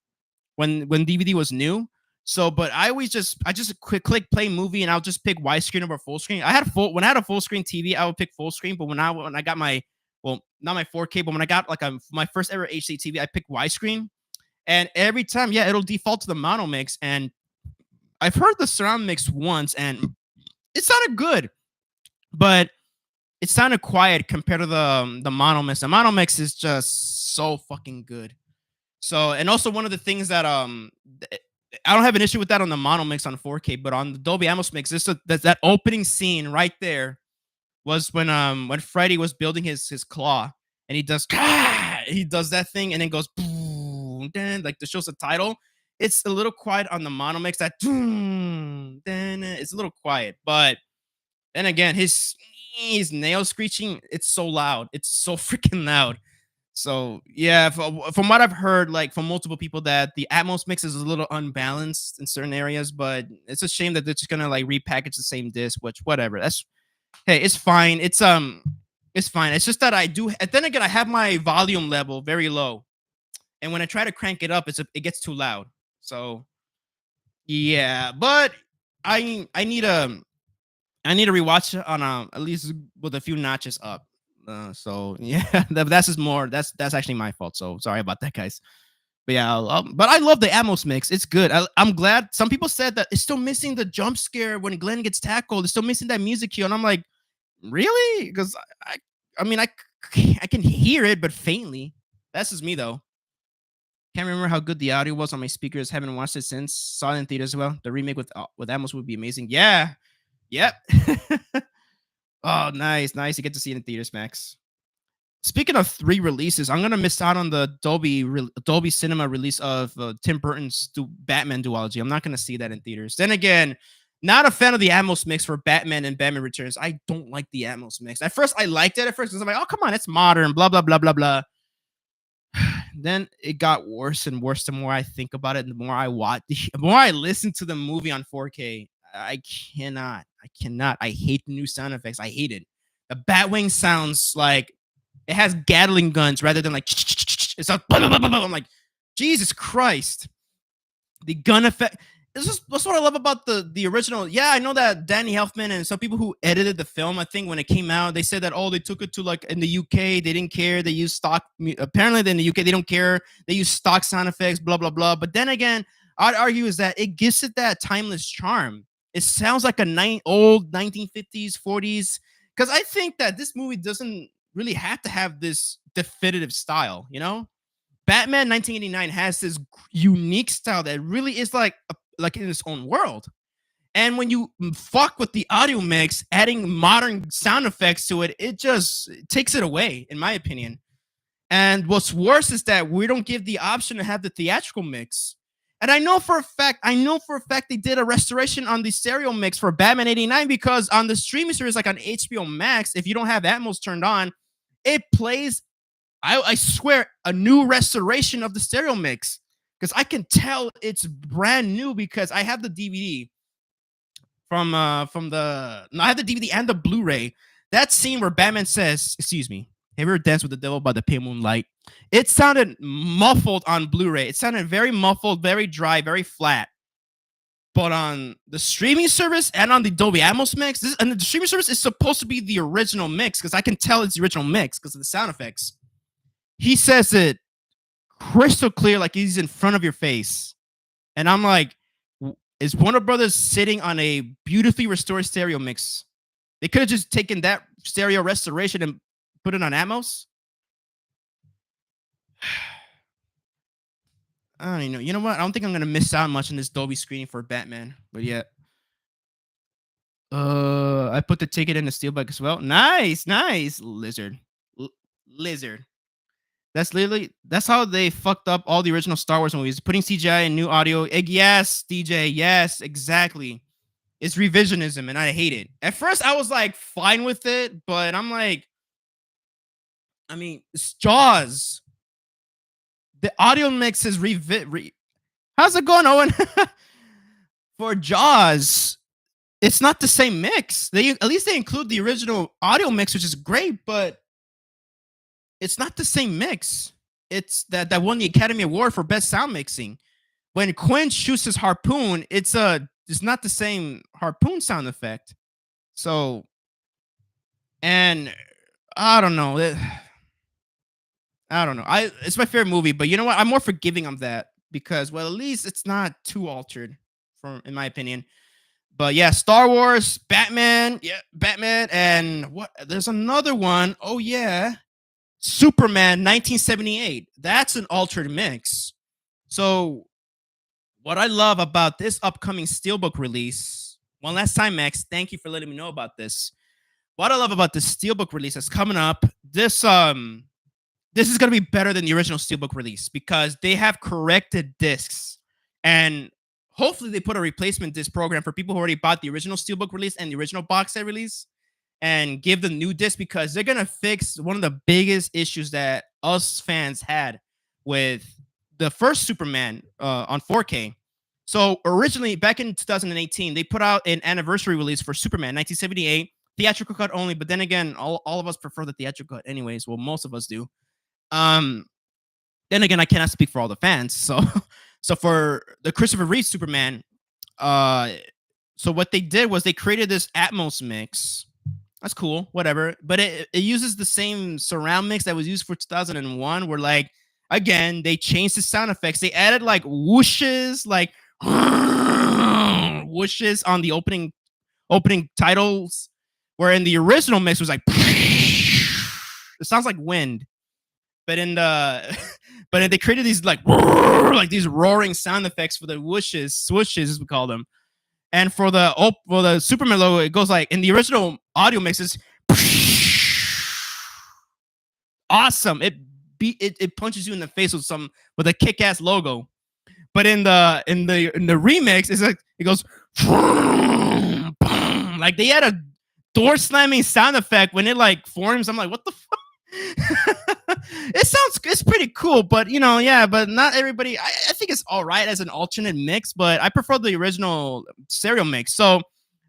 when DVD was new. So, but I just click play movie and I'll just pick widescreen over full screen. When I had a full screen TV, I would pick full screen. But when I got my not my 4K, but when I got like my first ever HD TV, I picked widescreen. And every time, yeah, it'll default to the mono mix. And I've heard the surround mix once, and it sounded good, but it sounded quiet compared to the mono mix. The mono mix is just so fucking good. So, and also one of the things that I don't have an issue with that on the mono mix on 4K, but on the Dolby Atmos mix, that opening scene right there was when Freddy was building his claw, and he does that thing and then goes boom, then like to shows the title. It's a little quiet on the mono mix. That then it's a little quiet, but then again, his nail screeching, it's so loud. It's so freaking loud. So yeah, from what I've heard, like from multiple people, that the Atmos mix is a little unbalanced in certain areas, but it's a shame that they're just gonna like repackage the same disc. Which whatever. That's hey, it's fine. It's fine. It's just that I do. And then again, I have my volume level very low, and when I try to crank it up, it gets too loud. So yeah, but I need I need to rewatch it on at least with a few notches up. So yeah, that's just more. That's actually my fault. So sorry about that, guys. But yeah, but I love the Atmos mix. It's good. I'm glad. Some people said that it's still missing the jump scare when Glenn gets tackled. It's still missing that music cue, and I'm like, really? Because I mean, I can hear it, but faintly. That's just me though. Can't remember how good the audio was on my speakers. Haven't watched it since. Saw it in theaters as well. The remake with Atmos would be amazing. Yeah. Yep. Oh, nice, nice. You get to see it in theaters, Max. Speaking of 3 releases, I'm gonna miss out on the Dolby Cinema release of Tim Burton's Batman duology. I'm not gonna see that in theaters. Then again, not a fan of the Atmos mix for Batman and Batman Returns. I don't like the Atmos mix. At first, I liked it. At first, because I'm like, oh come on, it's modern. Blah blah blah blah blah. Then it got worse and worse the more I think about it, the more I watch, the more I listen to the movie on 4K. I cannot. I cannot. I hate the new sound effects. I hate it. The Batwing sounds like it has Gatling guns rather than like it's like I'm like, Jesus Christ. The gun effect. That's what I love about the original. Yeah, I know that Danny Elfman and some people who edited the film, I think when it came out, they said that they took it to like in the UK, they didn't care. They used stock. Apparently, in the UK, they don't care. They use stock sound effects, blah blah blah. But then again, I'd argue is that it gives it that timeless charm. It sounds like old 1950s, 40s. Because I think that this movie doesn't really have to have this definitive style, you know? Batman 1989 has this unique style that really is like in its own world. And when you fuck with the audio mix, adding modern sound effects to it, it just takes it away, in my opinion. And what's worse is that we don't give the option to have the theatrical mix. And I know for a fact they did a restoration on the stereo mix for Batman 89 because on the streaming service, like on HBO Max, if you don't have Atmos turned on, it plays, I swear, a new restoration of the stereo mix. Because I can tell it's brand new because I have the DVD I have the DVD and the Blu-ray. That scene where Batman says, excuse me, have you ever danced with the devil by the pale moonlight? It sounded muffled on Blu-ray. It sounded very muffled, very dry, very flat. But on the streaming service and on the Dolby Atmos mix, and the streaming service is supposed to be the original mix because I can tell it's the original mix because of the sound effects. He says it crystal clear, like he's in front of your face. And I'm like, is Warner Brothers sitting on a beautifully restored stereo mix? They could have just taken that stereo restoration and put it on Atmos. I don't even know. You know what? I don't think I'm gonna miss out much on this Dolby screening for Batman. But yeah. I put the ticket in the steelbook as well. Nice, nice. Lizard. Lizard. That's how they fucked up all the original Star Wars movies, putting CGI and new audio. Yes, DJ, yes, exactly. It's revisionism, and I hate it. At first, I was like fine with it, but I'm like, I mean, it's Jaws. The audio mix is how's it going, Owen? For Jaws, it's not the same mix. At least they include the original audio mix, which is great, but it's not the same mix. It's that won the Academy Award for best sound mixing. When Quinn shoots his harpoon, it's not the same harpoon sound effect. So, and I don't know. I don't know. It's my favorite movie, but you know what? I'm more forgiving of that because, well, at least it's not too altered, in my opinion. But yeah, Star Wars, Batman, and what? There's another one. Oh yeah. Superman 1978. That's an altered mix. So what I love about this upcoming Steelbook release, one last time, Max, thank you for letting me know about this. What I love about this Steelbook release that's coming up, this is gonna be better than the original Steelbook release because they have corrected discs, and hopefully they put a replacement disc program for people who already bought the original Steelbook release and the original box set release, and give the new disc because they're gonna fix one of the biggest issues that us fans had with the first Superman on 4K. So originally, back in 2018, they put out an anniversary release for Superman 1978, theatrical cut only. But then again, all of us prefer the theatrical cut, anyways. Well, most of us do. Um, then again, I cannot speak for all the fans. So, so for the Christopher Reeve Superman, uh, so what they did was they created this Atmos mix. That's cool, whatever. But it uses the same surround mix that was used for 2001, where like again they changed the sound effects. They added like whooshes, like whooshes on the opening titles, where in the original mix was like it sounds like wind. But in the but they created these like these roaring sound effects for the swooshes as we call them. And for the Superman logo, it goes like in the original audio mixes. Awesome! It punches you in the face with a kick-ass logo. But in the remix, it's like it goes like they had a door slamming sound effect when it like forms. I'm like, what the fuck? It's pretty cool, but but not everybody. I think it's all right as an alternate mix, but I prefer the original stereo mix. So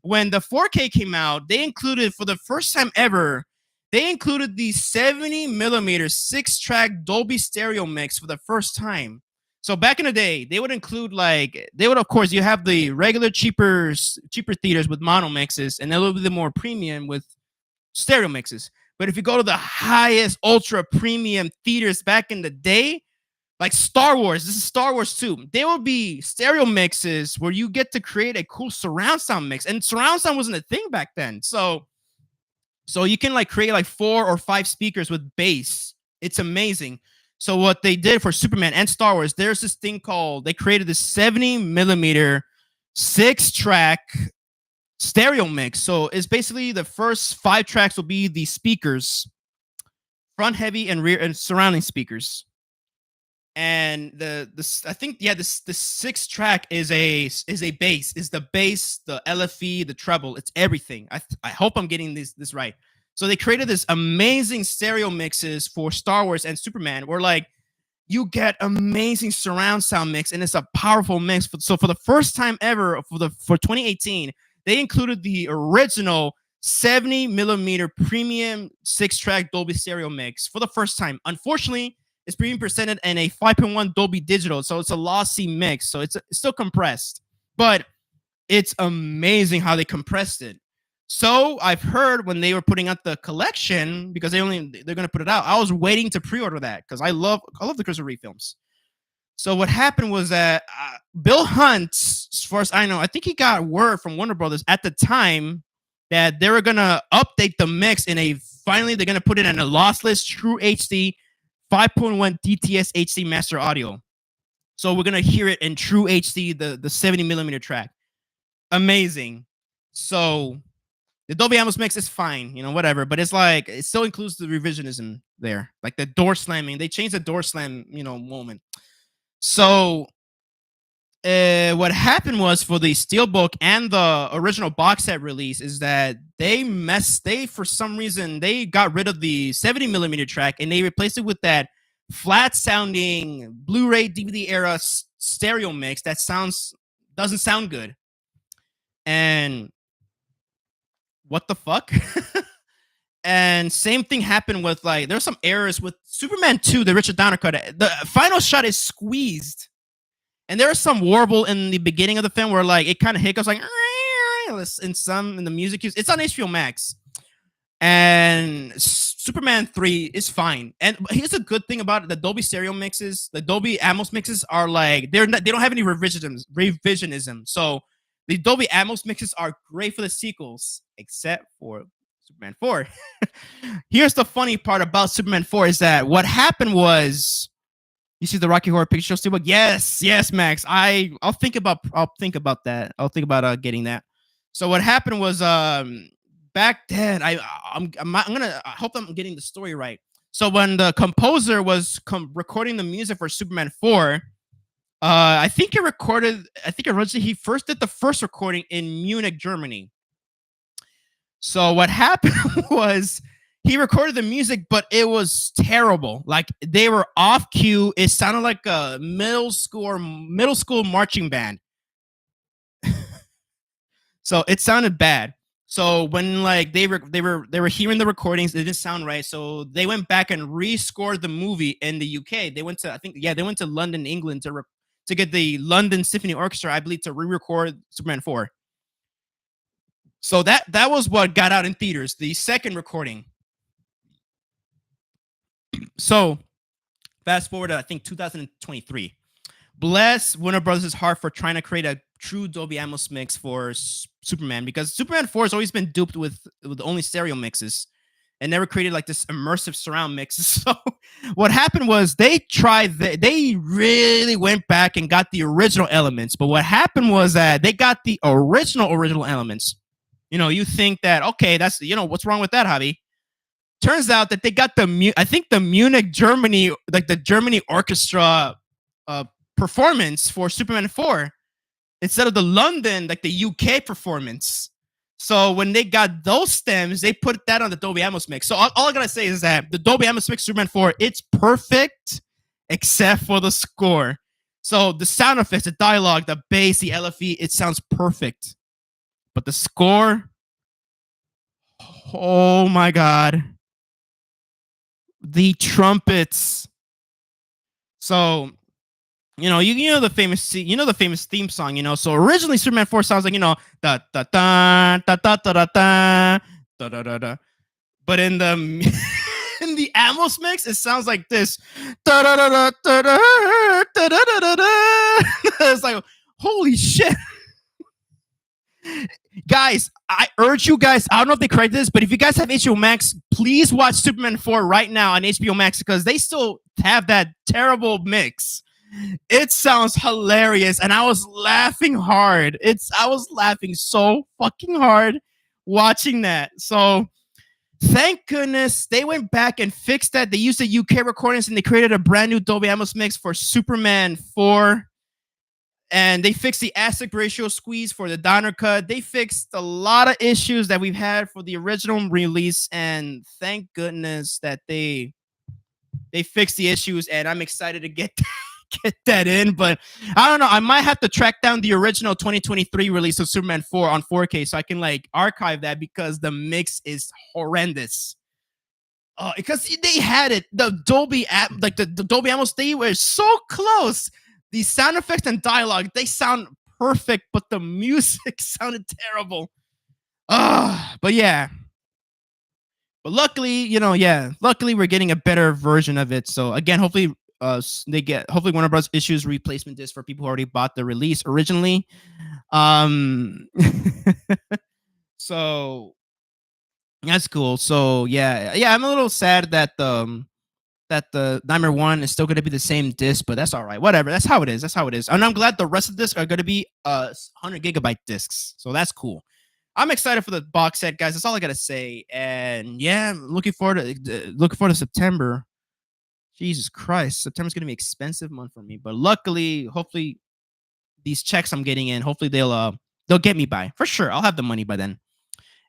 when the 4K came out, they included for the first time ever, they included the 70mm 6-track Dolby stereo mix for the first time. So back in the day, they would include of course you have the regular cheaper theaters with mono mixes, and a little bit more premium with stereo mixes. But if you go to the highest ultra premium theaters back in the day, like Star Wars, this is Star Wars 2, there will be stereo mixes where you get to create a cool surround sound mix. And surround sound wasn't a thing back then. So you can like create like 4 or 5 speakers with bass. It's amazing. So what they did for Superman and Star Wars, there's this thing called, they created this 70mm 6-track stereo mix. So it's basically the first 5 tracks will be the speakers, front heavy and rear and surrounding speakers. And the 6th track is a bass, is the bass, the LFE, the treble, it's everything. I hope I'm getting this right. So they created this amazing stereo mixes for Star Wars and Superman, where like you get amazing surround sound mix, and it's a powerful mix. So for the first time ever for 2018, they included the original 70mm premium 6-track Dolby stereo mix for the first time. Unfortunately, it's being presented in a 5.1 Dolby Digital, so it's a lossy mix. So it's still compressed, but it's amazing how they compressed it. So I've heard when they were putting out the collection, because they're going to put it out, I was waiting to pre-order that because I love the Christopher Reeve films. So what happened was that Bill Hunt, as far as I know, I think he got word from Warner Brothers at the time that they were going to update the mix finally they're going to put it in a lossless True HD 5.1 DTS HD master audio. So we're going to hear it in True HD, the 70mm track. Amazing. So the Dolby Atmos mix is fine, whatever, but it's like it still includes the revisionism there, like the door slamming. They changed the door slam, moment. So what happened was for the Steelbook and the original box set release is that they for some reason they got rid of the 70mm track and they replaced it with that flat sounding Blu-ray DVD era stereo mix that doesn't sound good. And what the fuck? And same thing happened with there's some errors with Superman 2, the Richard Donner cut. The final shot is squeezed. And there is some warble in the beginning of the film where it kind of hiccups in the music cues. It's on HBO Max. And Superman 3 is fine. And here's a good thing about it: the Dolby stereo mixes, the Dolby Atmos mixes are they don't have any revisionism. So the Dolby Atmos mixes are great for the sequels, except for Superman 4. Here's the funny part about Superman 4 is that what happened was You see the Rocky Horror Picture Show steelbook? Yes, yes, Max. I'll think about that. I'll think about getting that. So what happened was back then I'm gonna I hope I'm getting the story right. So when the composer was recording the music for Superman 4, I think originally he first did the first recording in Munich, Germany. So what happened was he recorded the music, but it was terrible. Like they were off cue. It sounded like a middle school marching band. So it sounded bad. So when like they were hearing the recordings, it didn't sound right. So they went back and rescored the movie in the UK. They went to they went to London, England to get the London Symphony Orchestra, I believe, to re-record Superman 4. So that was what got out in theaters, the second recording. So fast forward to I think 2023. Bless Warner Brothers' heart for trying to create a true Dolby Atmos mix for Superman, because Superman 4 has always been duped with only stereo mixes and never created like this immersive surround mix. So what happened was they really went back and got the original elements. But what happened was that they got the original elements. You think that, okay, that's, what's wrong with that, Javi? Turns out that they got I think the Munich, Germany, like the Germany orchestra performance for Superman 4 instead of the London, like the UK performance. So when they got those stems, they put that on the Dolby Atmos mix. So all I gotta say is that the Dolby Atmos mix Superman 4, it's perfect except for the score. So the sound effects, the dialogue, the bass, the LFE, it sounds perfect. But the score, oh my God. The trumpets. So you know the famous theme song. So originally Superman 4 sounds like da da da da da da da da da da da. But in the in the Atmos mix, it sounds like this. Da da da da da da da da da da. It's like, holy shit. Guys, I urge you guys, I don't know if they correct this, but if you guys have HBO Max, please watch Superman 4 right now on HBO Max, because they still have that terrible mix. It sounds hilarious, and I was laughing hard. I was laughing so fucking hard watching that. So thank goodness they went back and fixed that. They used the UK recordings and they created a brand new Dolby Atmos mix for Superman 4. And they fixed the aspect ratio squeeze for the diner cut. They fixed a lot of issues that we've had for the original release. And thank goodness that they fixed the issues. And I'm excited to get that in. But I don't know. I might have to track down the original 2023 release of Superman 4 on 4K so I can like archive that, because the mix is horrendous. Because they had it. The Dolby the Dolby Atmos, they were so close. The sound effects and dialogue, they sound perfect, but the music sounded terrible. But yeah. But luckily, luckily we're getting a better version of it. So again, hopefully Warner Bros. Issues replacement disc for people who already bought the release originally. So that's cool. So yeah, I'm a little sad that the Nightmare 1 is still going to be the same disc, but that's all right. Whatever. That's how it is. And I'm glad the rest of the discs are going to be 100 gigabyte discs. So that's cool. I'm excited for the box set, guys. That's all I got to say. And yeah, I'm looking forward to September. Jesus Christ. September's going to be an expensive month for me, but luckily, hopefully these checks I'm getting in, hopefully they'll get me by. For sure. I'll have the money by then.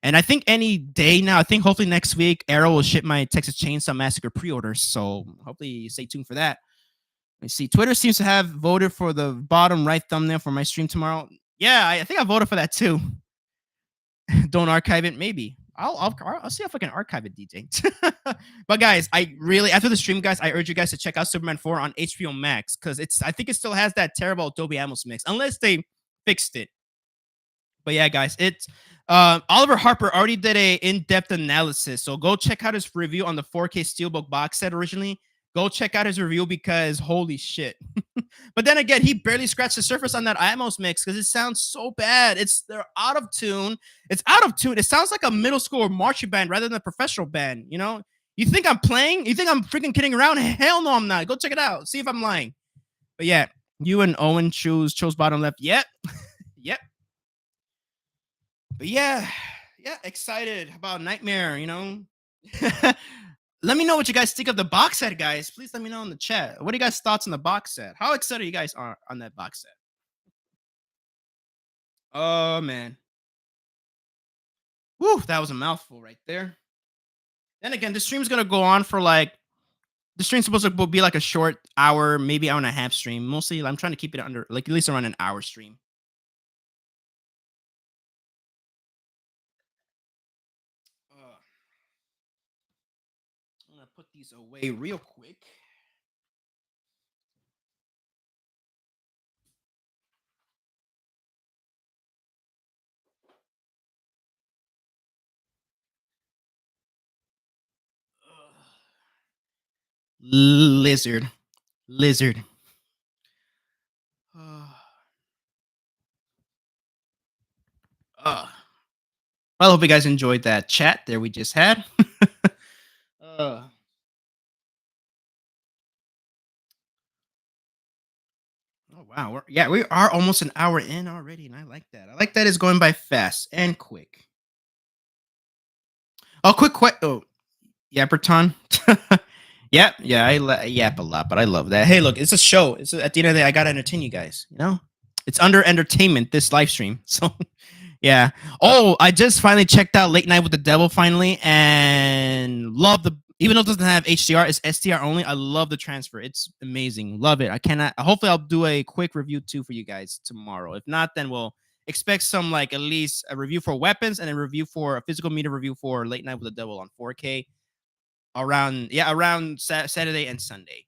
And I think any day now, hopefully next week, Arrow will ship my Texas Chainsaw Massacre pre-orders. So hopefully stay tuned for that. Let me see. Twitter seems to have voted for the bottom right thumbnail for my stream tomorrow. Yeah, I think I voted for that too. Don't archive it. Maybe. I'll see if I can archive it, DJ. But guys, after the stream, guys, I urge you guys to check out Superman 4 on HBO Max, because I think it still has that terrible Dolby Atmos mix, unless they fixed it. But yeah, guys, it's Oliver Harper already did a in-depth analysis, so go check out his review on the 4K Steelbook box set originally. Go check out his review, because holy shit. But then again, he barely scratched the surface on that Atmos mix, because it sounds so bad. They're out of tune. It's out of tune. It sounds like a middle school marching band rather than a professional band. You think I'm playing? You think I'm freaking kidding around? Hell no, I'm not. Go check it out. See if I'm lying. But yeah, you and Owen chose bottom left. Yep. Yep. But yeah, yeah, excited about Nightmare, you know. Let me know what you guys think of the box set, guys. Please let me know in the chat. What are you guys' thoughts on the box set? How excited you guys are on that box set? Oh man. Whew, that was a mouthful right there. Then again, the stream's gonna go on for like the stream's supposed to be like a short hour, maybe hour and a half stream. Mostly, I'm trying to keep it under like at least around an hour stream. Uh, I'm gonna put these away real quick. Lizard, lizard. Uh, well, I hope you guys enjoyed that chat there we just had. uh, oh wow, yeah, we are almost an hour in already, and I like that. I like that it's going by fast and quick. Oh, oh, Yapperton. Yep, yeah, yap a lot, but I love that. Hey, look, it's a show. It's at the end of the day, I gotta entertain you guys. You know, it's under entertainment. This live stream, so yeah. Oh, I just finally checked out Late Night with the Devil finally, and love the. Even though it doesn't have HDR, it's SDR only. I love the transfer. It's amazing. Love it. I cannot. Hopefully, I'll do a quick review too for you guys tomorrow. If not, then we'll expect some like at least a review for weapons and a review for a physical meter review for Late Night with the Devil on 4K around Saturday and Sunday.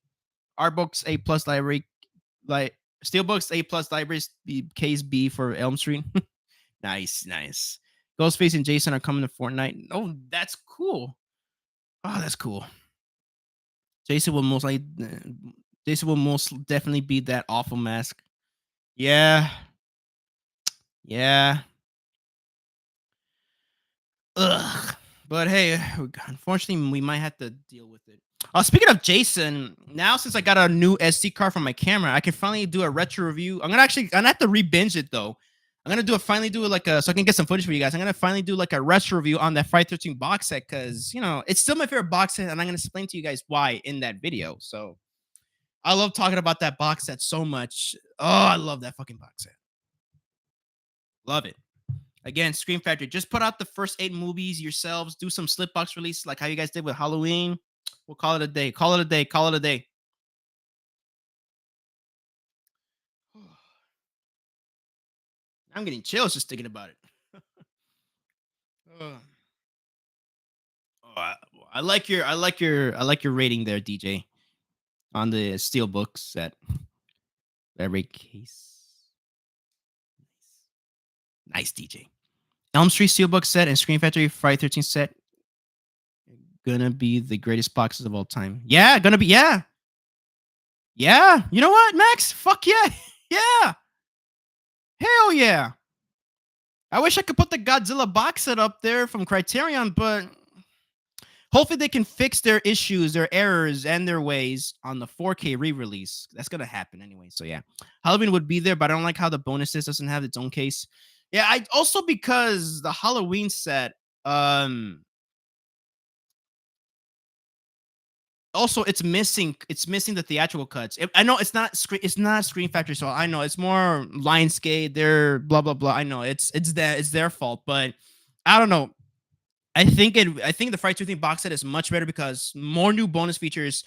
Our books A plus library, like Steelbooks A plus libraries, case B for Elm Street. Nice. Ghostface and Jason are coming to Fortnite. Oh, that's cool. Oh, that's cool. Jason will most definitely be that awful mask. Yeah. Ugh. But hey, unfortunately, we might have to deal with it. Speaking of Jason, now since I got a new SD card for my camera, I can finally do a retro review. I'm gonna have to re-binge it though. I'm gonna finally do like so I can get some footage for you guys. I'm gonna finally do like a retro review on that Friday 13 box set because you know it's still my favorite box set, and I'm gonna explain to you guys why in that video. So I love talking about that box set so much. Oh, I love that fucking box set. Love it. Again, Scream Factory, just put out the first 8 movies yourselves. Do some slip box release like how you guys did with Halloween. We'll call it a day. Call it a day. Call it a day. I'm getting chills just thinking about it. Uh, I like your rating there, DJ, on the Steelbook set. Every case. Nice, DJ. Elm Street Steelbook set and Scream Factory Friday 13 set. Gonna be the greatest boxes of all time. Yeah, gonna be, yeah. Yeah. You know what, Max? Fuck yeah. Yeah. Hell yeah. I wish I could put the Godzilla box set up there from Criterion, but hopefully they can fix their issues, their errors, and their ways on the 4K re-release. That's gonna happen anyway. So yeah, Halloween would be there, but I don't like how the bonuses doesn't have its own case. Yeah, I also because the Halloween set, also it's missing the theatrical cuts. I know it's not Screen Factory, so I know it's more Lionsgate. They're blah blah blah. I know it's their fault, but I don't know. I think the Fright 2 box set is much better because more new bonus features.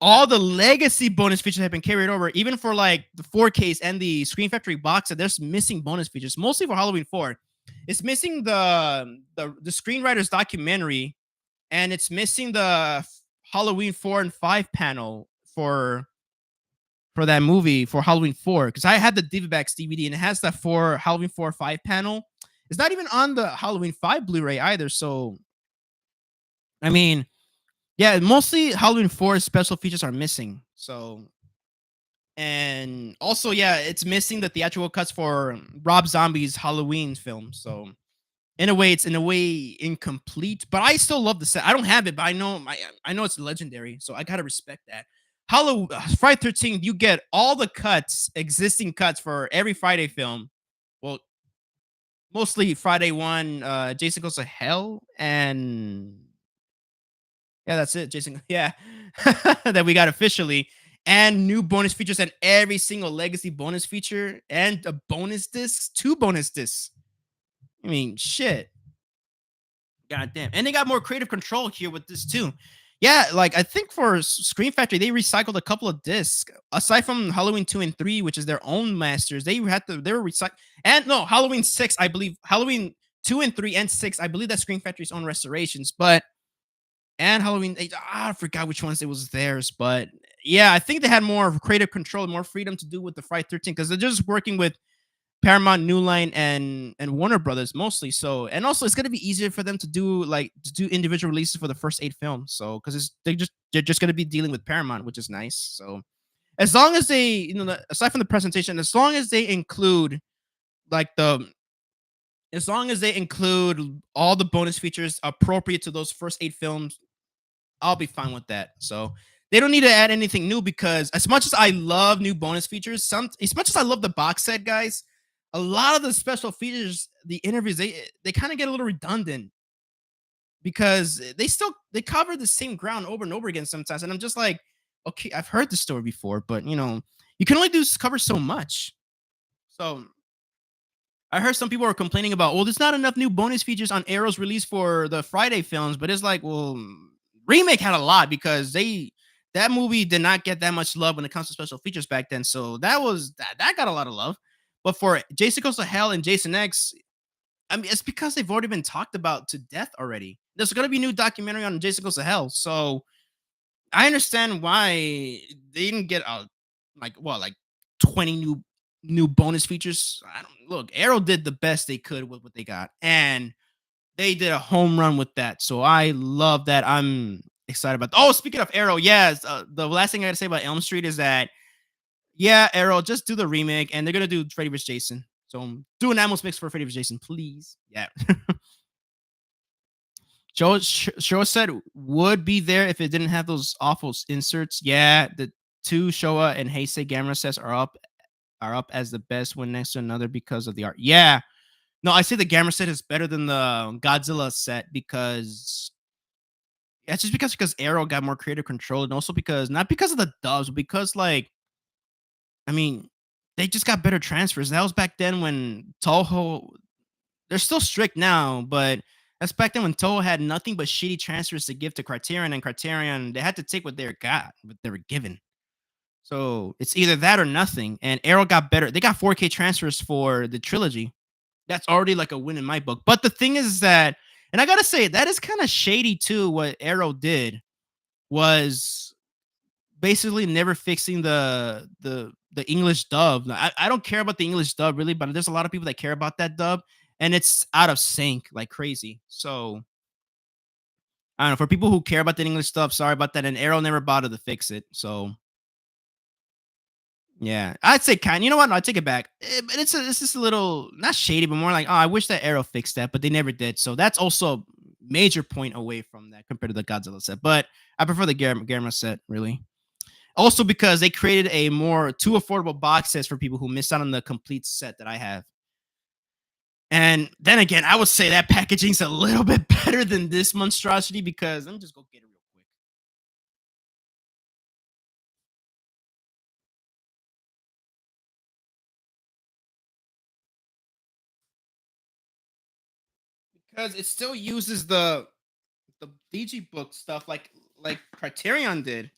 All the legacy bonus features have been carried over, even for like the 4Ks and the Screen Factory box set. There's missing bonus features, mostly for Halloween 4. It's missing the screenwriter's documentary, and it's missing the Halloween 4 and 5 panel for that movie for Halloween 4 because I had the DivvyBax DVD and it has that for Halloween 4 5 panel. It's not even on the Halloween 5 Blu-ray either. So, I mean, yeah, mostly Halloween 4 special features are missing. So, and also, yeah, it's missing the theatrical cuts for Rob Zombie's Halloween film. So, In a way, it's in a way incomplete, but I still love the set. I don't have it, but I know it's legendary, so I gotta respect that. Halloween, Friday 13th, you get all the cuts, existing cuts for every Friday film. Well, mostly Friday one, Jason Goes to Hell, and yeah, that's it. Jason, yeah, that we got officially, and new bonus features, and every single legacy bonus feature, and a bonus disc, two bonus discs. I mean, shit. God damn. And they got more creative control here with this too. Yeah, like I think for Screen Factory, they recycled a couple of discs. Aside from Halloween 2 and 3, which is their own masters, they were recycled. And no, Halloween 6, I believe. Halloween 2 and 3 and 6, I believe that's Screen Factory's own restorations. But and Halloween 8, I forgot which ones it was theirs. But yeah, I think they had more creative control, more freedom to do with the Friday 13 because they're just working with Paramount, New Line, and Warner Brothers mostly. So, and also it's gonna be easier for them to do individual releases for the first 8 films. So, because they're just gonna be dealing with Paramount, which is nice. So, as long as they, aside from the presentation, as long as they include like the, as long as they include all the bonus features appropriate to those first 8 films, I'll be fine with that. So they don't need to add anything new because as much as I love new bonus features, as much as I love the box set, guys, a lot of the special features, the interviews, they kind of get a little redundant because they cover the same ground over and over again sometimes. And I'm just like, okay, I've heard the story before, but you can only cover so much. So I heard some people are complaining about, well, there's not enough new bonus features on Arrow's release for the Friday films, but it's like, well, remake had a lot because that movie did not get that much love when it comes to special features back then. So that got a lot of love. But for Jason Goes to Hell and Jason X, I mean, it's because they've already been talked about to death already. There's gonna be a new documentary on Jason Goes to Hell, so I understand why they didn't get like 20 new bonus features. I don't look. Arrow did the best they could with what they got, and they did a home run with that. So I love that. I'm excited about. Oh, speaking of Arrow, yes. The last thing I gotta say about Elm Street is that yeah, Arrow, just do the remake, and they're gonna do Freddy vs. Jason. So do an Amos mix for Freddy vs. Jason, please. Yeah. Show said would be there if it didn't have those awful inserts. Yeah, the two Showa and Heisei Gamera sets are up as the best one next to another because of the art. Yeah. No, I say the Gamera set is better than the Godzilla set because it's just because Arrow got more creative control and also because not because of the dubs, but because like I mean, they just got better transfers. That was back then when Toho, they're still strict now, but that's back then when Toho had nothing but shitty transfers to give to Criterion, and Criterion, they had to take what they were given. So it's either that or nothing. And Arrow got better. They got 4K transfers for the trilogy. That's already like a win in my book. But the thing is that, and I gotta say, that is kind of shady too. What Arrow did was basically never fixing the English dub. I don't care about the English dub really, but there's a lot of people that care about that dub, and it's out of sync like crazy. So I don't know. For people who care about the English dub, sorry about that. And Arrow never bothered to fix it. So yeah, I'd say kind. You know what? No, I take it back. But it's just a little not shady, but more like, oh, I wish that Arrow fixed that, but they never did. So that's also a major point away from that compared to the Godzilla set. But I prefer the Gamma set really. Also because they created a more two affordable box sets for people who missed out on the complete set that I have. And then again, I would say that packaging's a little bit better than this monstrosity because let me just go get it real quick. Because it still uses the DG book stuff like Criterion did.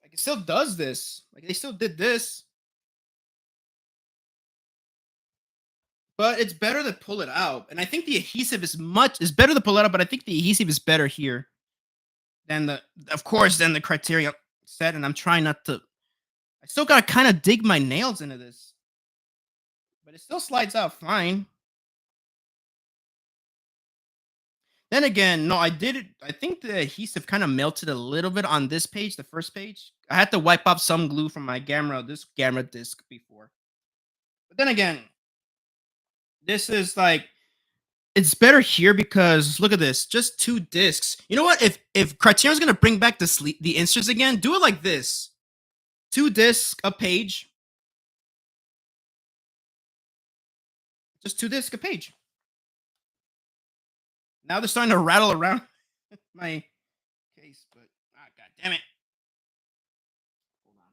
Like it still does this. Like they still did this. But it's better to pull it out. And I think the adhesive is better to pull it out, but I think the adhesive is better here than the Criterion set. And I'm trying not to I still gotta kind of dig my nails into this, but it still slides out fine. Then again, no, I did it. I think the adhesive kind of melted a little bit on this page, the first page. I had to wipe off some glue from this camera disc before. But then again, This is like it's better here because look at this, just 2 discs. You know what? If Criterion's gonna bring back the inserts again, do it like this: 2 discs a page, just 2 discs a page. Now they're starting to rattle around my case, but god damn it! Hold on.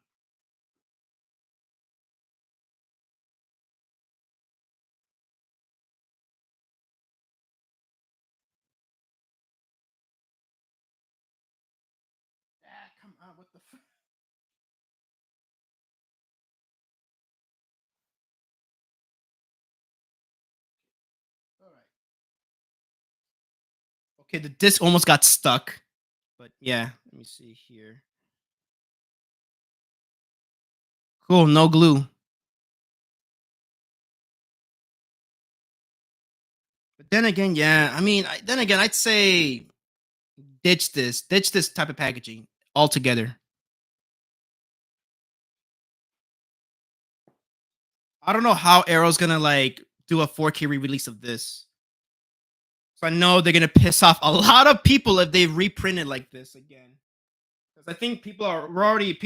Ah, come on! What the fuck? All right. Okay, the disc almost got stuck, but yeah. Let me see here. Cool, no glue. But then again, yeah. I mean, then again, I'd say ditch this type of packaging altogether. I don't know how Arrow's gonna like do a 4K re-release of this. So I know they're gonna piss off a lot of people if they reprint it like this again. Because I think we're already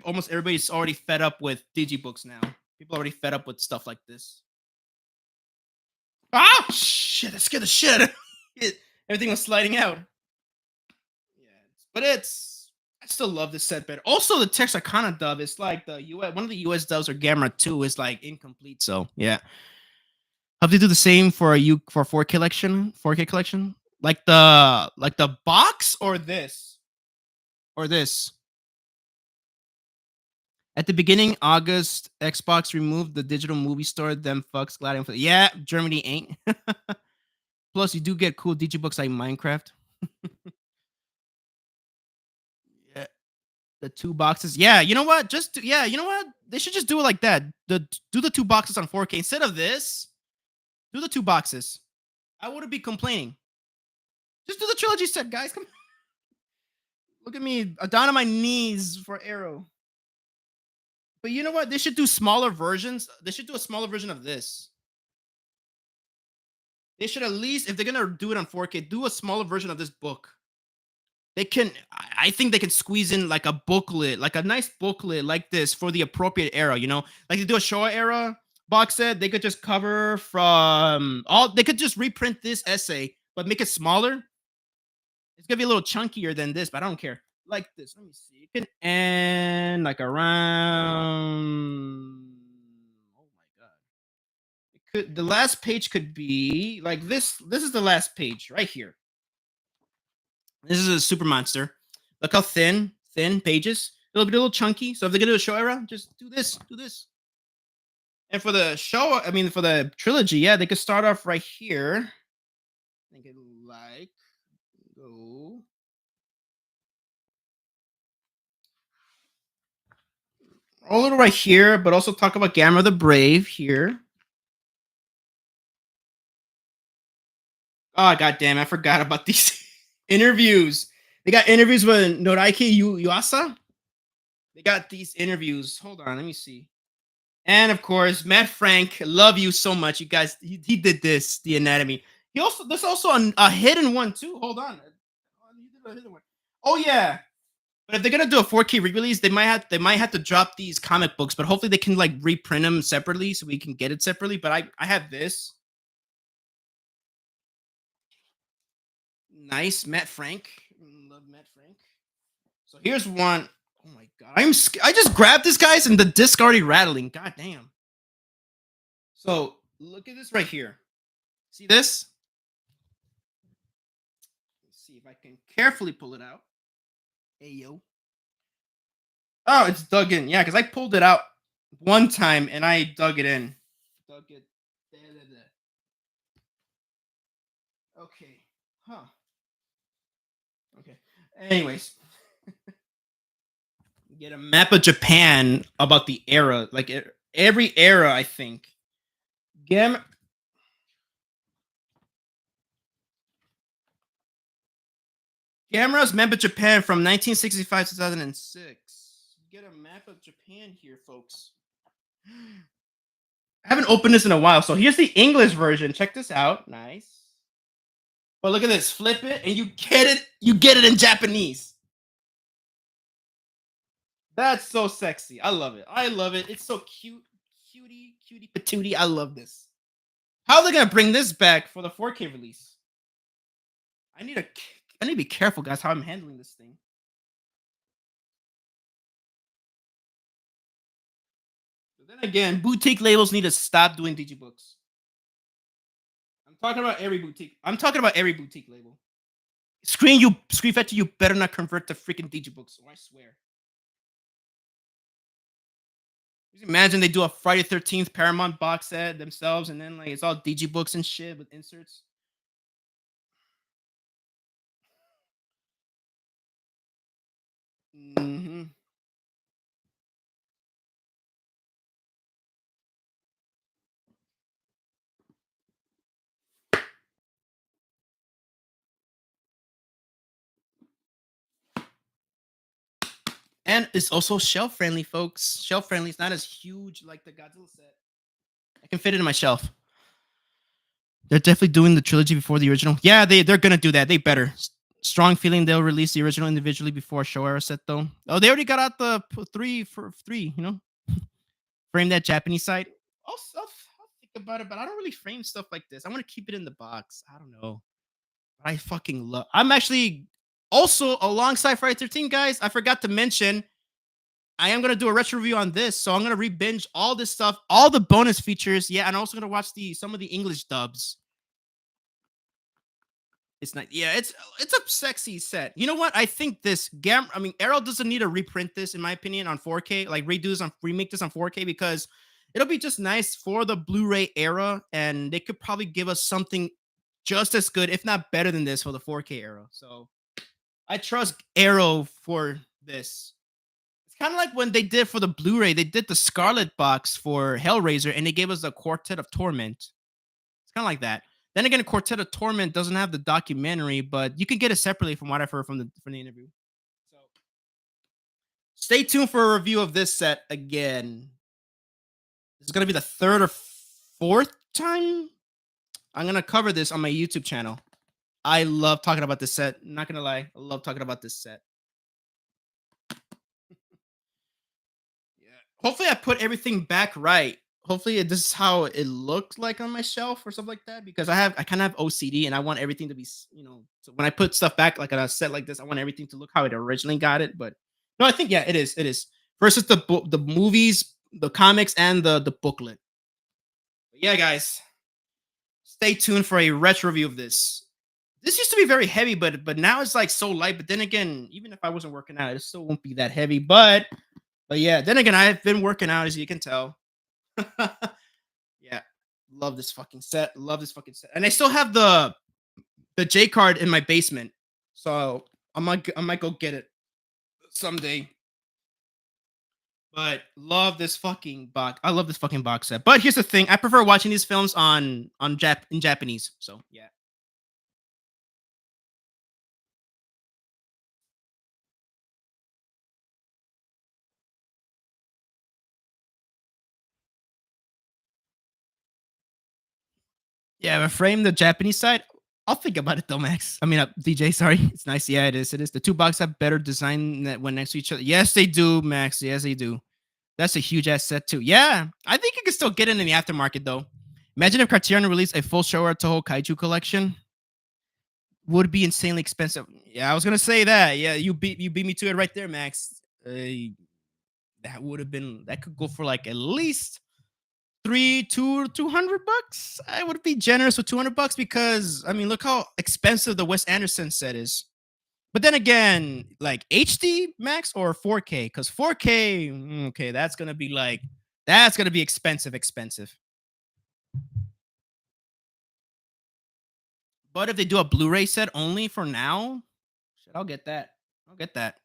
almost everybody's already fed up with digibooks now. People are already fed up with stuff like this. Ah, shit! I scared the shit out of it. Everything was sliding out. Yeah, but I still love this set better. Also, the Texarkana dub is like the US one of the US dubs or Gamma 2 is like incomplete. So yeah. Have they do the same for a U for 4K collection? 4K collection? Like the box or this? Or this? At the beginning, August, Xbox removed the digital movie store, them fucks gliding for yeah, Germany ain't. Plus, you do get cool digibooks like Minecraft. Yeah. The 2 boxes. Yeah, you know what? Yeah, you know what? They should just do it like that. Do the 2 boxes on 4K. Instead of this, do the 2 boxes. I wouldn't be complaining. Just do the trilogy set, guys. Come on. Look at me, down on my knees for Arrow. But you know what? They should do smaller versions. They should do a smaller version of this. They should at least, if they're gonna do it on 4K, do a smaller version of this book. They can, I think they can squeeze in like a booklet, like a nice booklet like this for the appropriate era. You know, like they do a Showa era box set. They could just cover from all. They could just reprint this essay, but make it smaller. It's gonna be a little chunkier than this, but I don't care. Like this. Let me see. It can end like around. Oh my god! It could. The last page could be like this. This is the last page right here. This is a super monster. Look how thin pages. It'll be a little chunky. So if they're gonna do a show era, just do this. And for the show, I mean for the trilogy, yeah, they could start off right here. I think it like go a little right here, but also talk about Gamma the Brave here. Oh god damn, I forgot about these interviews. They got interviews with Noraiki Yuasa. They got these interviews. Hold on, let me see. And of course, Matt Frank, love you so much. You guys, he did this, the anatomy. He also there's also a hidden one too. Hold on. Oh yeah. But if they're gonna do a 4K re-release, they might have to drop these comic books, but hopefully they can like reprint them separately so we can get it separately. But I have this. Nice, Matt Frank. Love Matt Frank. So here's one. Oh my god. I just grabbed this guys and the disc already rattling. God damn. So look at this right here. See this? Let's see if I can carefully pull it out. Hey yo. Oh, it's dug in. Yeah, because I pulled it out one time and I dug it in. Dug it. Okay. Huh. Okay. Anyways. Get a map of Japan about the era. Like every era, I think. Gamma. Gamera's map of Japan from 1965 to 2006. Get a map of Japan here, folks. I haven't opened this in a while. So here's the English version. Check this out. Nice. But look at this. Flip it and you get it. You get it in Japanese. That's so sexy. I love it. I love it. It's so cute. Cutie patootie. I love this. How are they gonna bring this back for the 4K release? I need to I need to be careful, guys, how I'm handling this thing. But then again, boutique labels need to stop doing digibooks. I'm talking about every boutique. I'm talking about every boutique label. Screen Fetcher, you better not convert to freaking digibooks, or I swear. Just imagine they do a Friday 13th Paramount box set themselves, and then like it's all digibooks and shit with inserts. Hmm. And it's also shelf friendly, folks. Shelf friendly. It's not as huge like the Godzilla set. I can fit it in my shelf. They're definitely doing the trilogy before the original. Yeah, they're gonna do that. They better. Strong feeling they'll release the original individually before a show era set though. Oh, they already got out the three for three. You know, frame that Japanese site. I'll think about it, but I don't really frame stuff like this. I want to keep it in the box. I don't know. I fucking love. I'm actually also alongside Friday 13, guys. I forgot to mention I am gonna do a retro review on this, so I'm gonna re-binge all this stuff, all the bonus features. Yeah, and I'm also gonna watch some of the English dubs. It's not. Yeah, it's a sexy set. You know what? I think this Gam. I mean, Arrow doesn't need to reprint this, in my opinion, on 4K. Like remake this on 4K because it'll be just nice for the Blu-ray era, and they could probably give us something just as good, if not better than this, for the 4K era. So I trust Arrow for this. It's kind of like when they did for the Blu-ray. They did the Scarlet box for Hellraiser, and they gave us the Quartet of Torment. It's kind of like that. Then again, Quartet of Torment doesn't have the documentary, but you can get it separately from what I've heard from the interview. So stay tuned for a review of this set again. This is gonna be the third or fourth time I'm gonna cover this on my YouTube channel. I love talking about this set. Not gonna lie, I love talking about this set. Yeah. Hopefully, I put everything back right. Hopefully, this is how it looked like on my shelf or something like that. Because I kind of have OCD and I want everything to be, so when I put stuff back like on a set like this, I want everything to look how it originally got it. But no, I think yeah, it is. It is versus the movies, the comics, and the booklet. But yeah, guys, stay tuned for a retro review of this. This used to be very heavy, but now it's like so light. But then again, even if I wasn't working out, it still won't be that heavy. But yeah, then again, I've been working out as you can tell. Yeah, love this fucking set. Love this fucking set, and I still have the J card in my basement, so I might go get it someday. But love this fucking box. I love this fucking box set. But here's the thing: I prefer watching these films in Japanese. So yeah. Yeah, but frame the Japanese side. I'll think about it though, Max. I mean, DJ. Sorry, it's nice. Yeah, it is. It is. The two boxes have better design that when next to each other. Yes, they do, Max. Yes, they do. That's a huge ass set too. Yeah, I think you can still get it in the aftermarket though. Imagine if Criterion released a full Showa Toho Kaiju collection. Would be insanely expensive. Yeah, I was gonna say that. Yeah, you beat me to it right there, Max. That would have been that could go for like at least 200 bucks. I would be generous with 200 bucks because I mean, look how expensive the Wes Anderson set is. But then again, like HD max or 4K, because 4K, okay, that's gonna be expensive. But if they do a Blu-ray set only for now, shit, I'll get that. I'll get that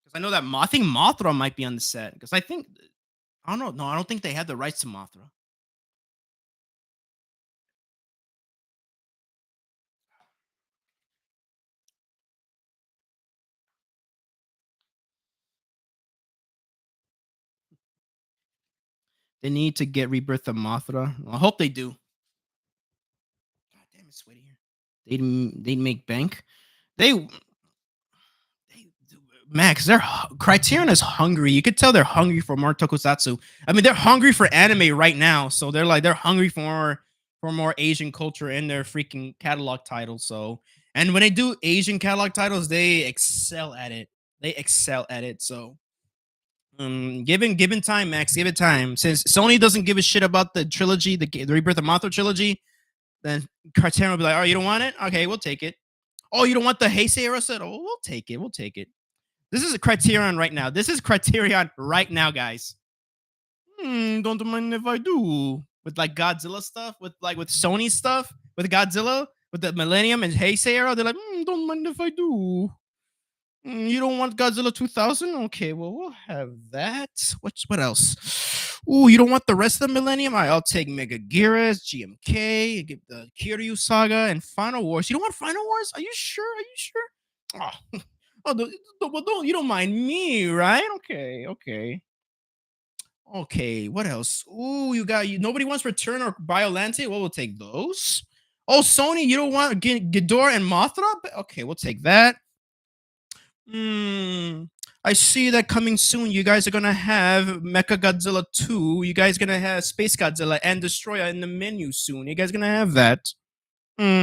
because I know that I think Mothra might be on the set because I don't know. No, I don't think they have the rights to Mothra. They need to get Rebirth of Mothra. I hope they do. God damn, it's sweaty here. They'd make bank. They they Max, Criterion is hungry. You could tell they're hungry for more tokusatsu. I mean, they're hungry for anime right now, so they're hungry for more Asian culture in their freaking catalog titles. So, and when they do Asian catalog titles, they excel at it. They excel at it. So, given time, Max, give it time. Since Sony doesn't give a shit about the trilogy, the Rebirth of Mothra trilogy, then Criterion will be like, "Oh, you don't want it? Okay, we'll take it. Oh, you don't want the Heisei era set? Oh, we'll take it. We'll take it." This is a Criterion right now. This is Criterion right now, guys. Don't mind if I do. With like Godzilla stuff, with Sony stuff, with Godzilla, with the Millennium and Heisei era, they're like, don't mind if I do. You don't want Godzilla 2000? Okay, well, we'll have that. What else? Ooh, you don't want the rest of the Millennium? All right, I'll take Mega Geras, GMK, give the Kiryu Saga, and Final Wars. You don't want Final Wars? Are you sure? Are you sure? Oh, well, you don't mind me, right? Okay, okay. Okay, what else? Ooh, nobody wants Return or Biolante? Well, we'll take those. Oh, Sony, you don't want Ghidorah and Mothra? Okay, we'll take that. I see that coming soon. You guys are gonna have Mecha Godzilla 2. You guys gonna have Space Godzilla and Destroyer in the menu soon. You guys gonna have that.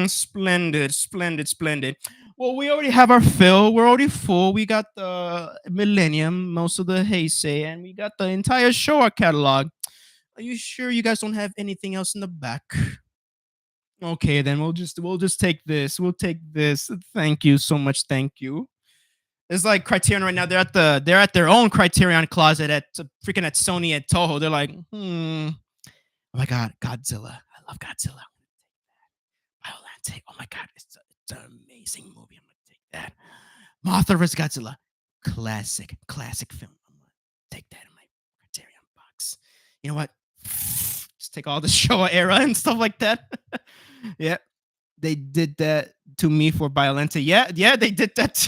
Splendid, splendid, splendid. Well, we already have our fill. We're already full. We got the Millennium, most of the Heisei, and we got the entire Showa catalog. Are you sure you guys don't have anything else in the back? Okay, then we'll just take this. We'll take this. Thank you so much. Thank you. It's like Criterion right now. They're at their own Criterion closet at freaking at Sony at Toho. They're like, oh my god, Godzilla. I love Godzilla. Violante. Oh my god, it's an amazing movie. I'm gonna take that. Mothra vs. Godzilla. Classic film. I'm gonna take that in my Criterion box. You know what? Just take all the Showa era and stuff like that. Yeah. They did that to me for Violante. Yeah, they did that.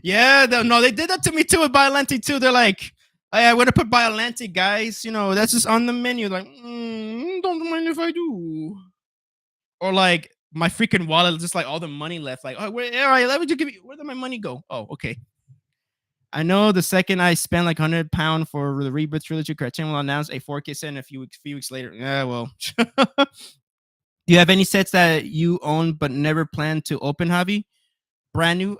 Yeah, no, they did that to me too with Biolante too. They're like, "Hey, I would have put Biolante, guys. You know, that's just on the menu." Like, don't mind if I do. Or like my freaking wallet, just like all the money left. Like, oh, wait, all right, let me just give you. Where did my money go? Oh, okay. I know the second I spend like £100 for the Rebirth trilogy, Criterion will announce a 4K set in a few weeks later. Yeah, well. Do you have any sets that you own but never plan to open, Javi? Brand new?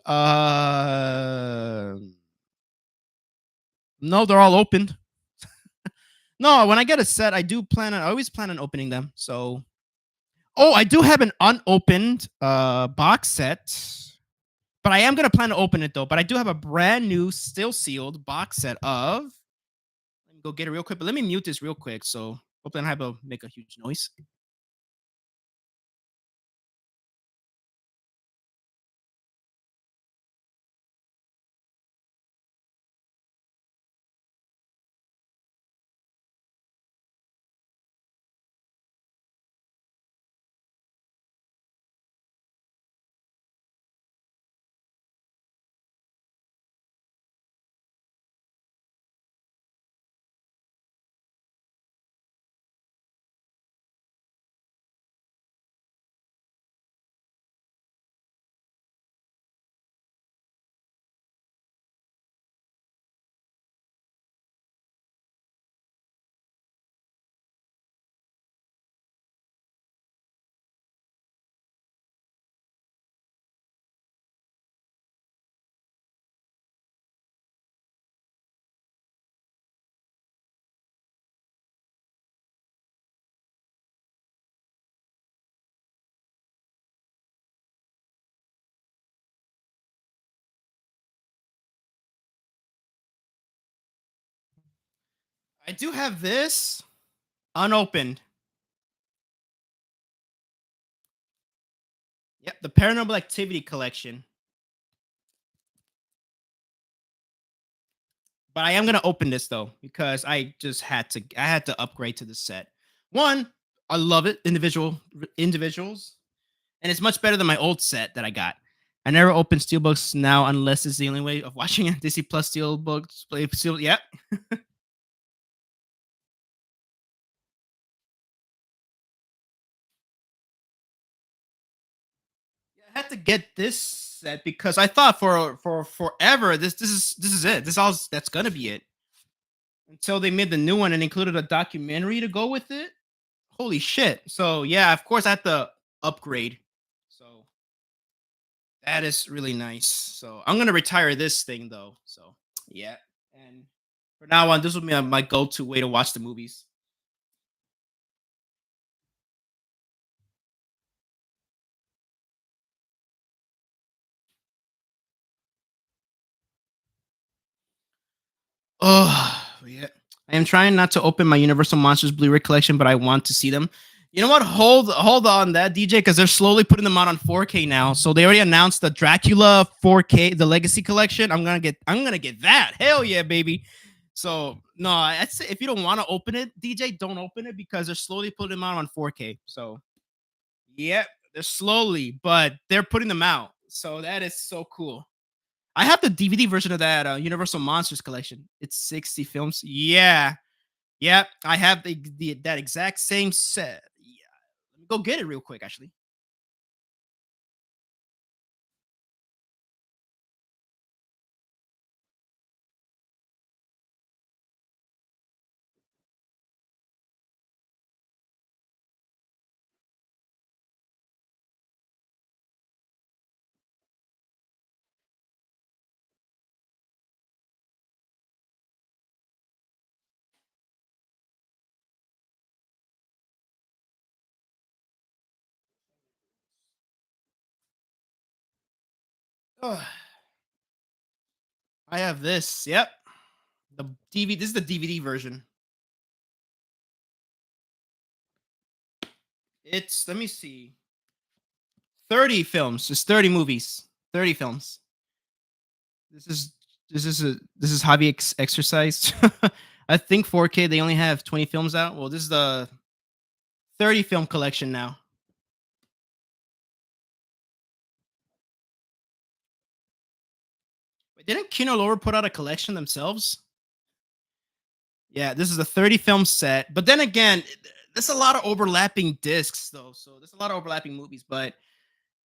No, they're all opened. No, when I get a set, I always plan on opening them. So, oh, I do have an unopened box set, but I am gonna plan to open it though. But I do have a brand new, still sealed box set of. Let me go get it real quick. But let me mute this real quick. So hopefully I don't make a huge noise. I do have this unopened. Yep, the Paranormal Activity collection. But I am gonna open this though because I had to upgrade to the set. One, I love it, individuals, and it's much better than my old set that I got. I never open steelbooks now unless it's the only way of watching it. Disney Plus steelbooks. Yep. had to get this set because I thought for forever this is it. This all that's gonna be it until they made the new one and included a documentary to go with it. Holy shit! So yeah, of course I had to upgrade. So that is really nice. So I'm gonna retire this thing though. So yeah, and for now on, this will be my go-to way to watch the movies. Oh, yeah. I am trying not to open my Universal Monsters Blu-ray collection, but I want to see them. You know what? Hold on that DJ because they're slowly putting them out on 4K now. So they already announced the Dracula 4K, the Legacy Collection. I'm gonna get that. Hell yeah, baby. So no, I'd say if you don't want to open it, DJ, don't open it because they're slowly putting them out on 4K. So yep, they're slowly, but they're putting them out. So that is so cool. I have the DVD version of that Universal Monsters collection. It's 60 films. Yeah. Yeah. I have the that exact same set. Yeah. Let me go get it real quick, actually. Ugh. I have this. Yep. The DVD. This is the DVD version. It's, let me see, 30 films. It's 30 movies. 30 films. This is this is hobby exercise. I think 4K they only have 20 films out. Well, this is the 30 film collection now. Wait, didn't Kino Lorber put out a collection themselves? Yeah, this is a 30 film set. But then again, there's a lot of overlapping discs though. So there's a lot of overlapping movies. But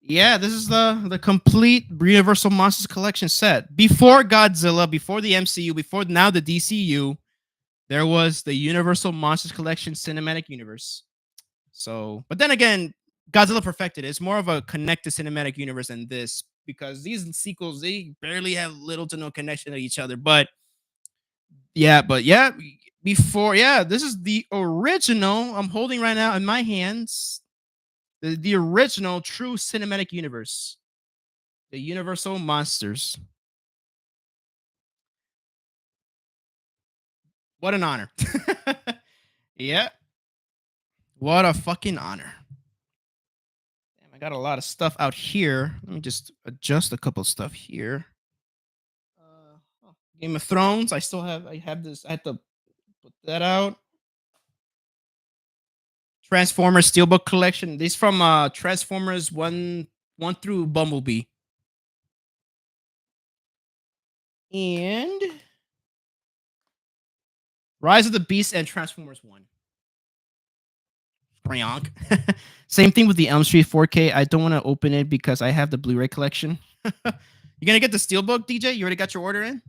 yeah, this is the complete Universal Monsters collection set. Before Godzilla, before the MCU, before now the DCU, there was the Universal Monsters Collection Cinematic Universe. So, but then again, Godzilla perfected it. It's more of a connected cinematic universe than this because these sequels they barely have little to no connection to each other. But yeah, before yeah, this is the original I'm holding right now in my hands. The original true cinematic universe, the Universal Monsters. What an honor! Yeah, what a fucking honor. Damn, I got a lot of stuff out here. Let me just adjust a couple stuff here. Oh, Game of Thrones. I have this. I had to put that out. Transformers Steelbook Collection. These from Transformers one through Bumblebee. And Rise of the Beast and Transformers 1. Crayon. Same thing with the Elm Street 4K. I don't want to open it because I have the Blu-ray collection. You gonna get the Steelbook, DJ? You already got your order in?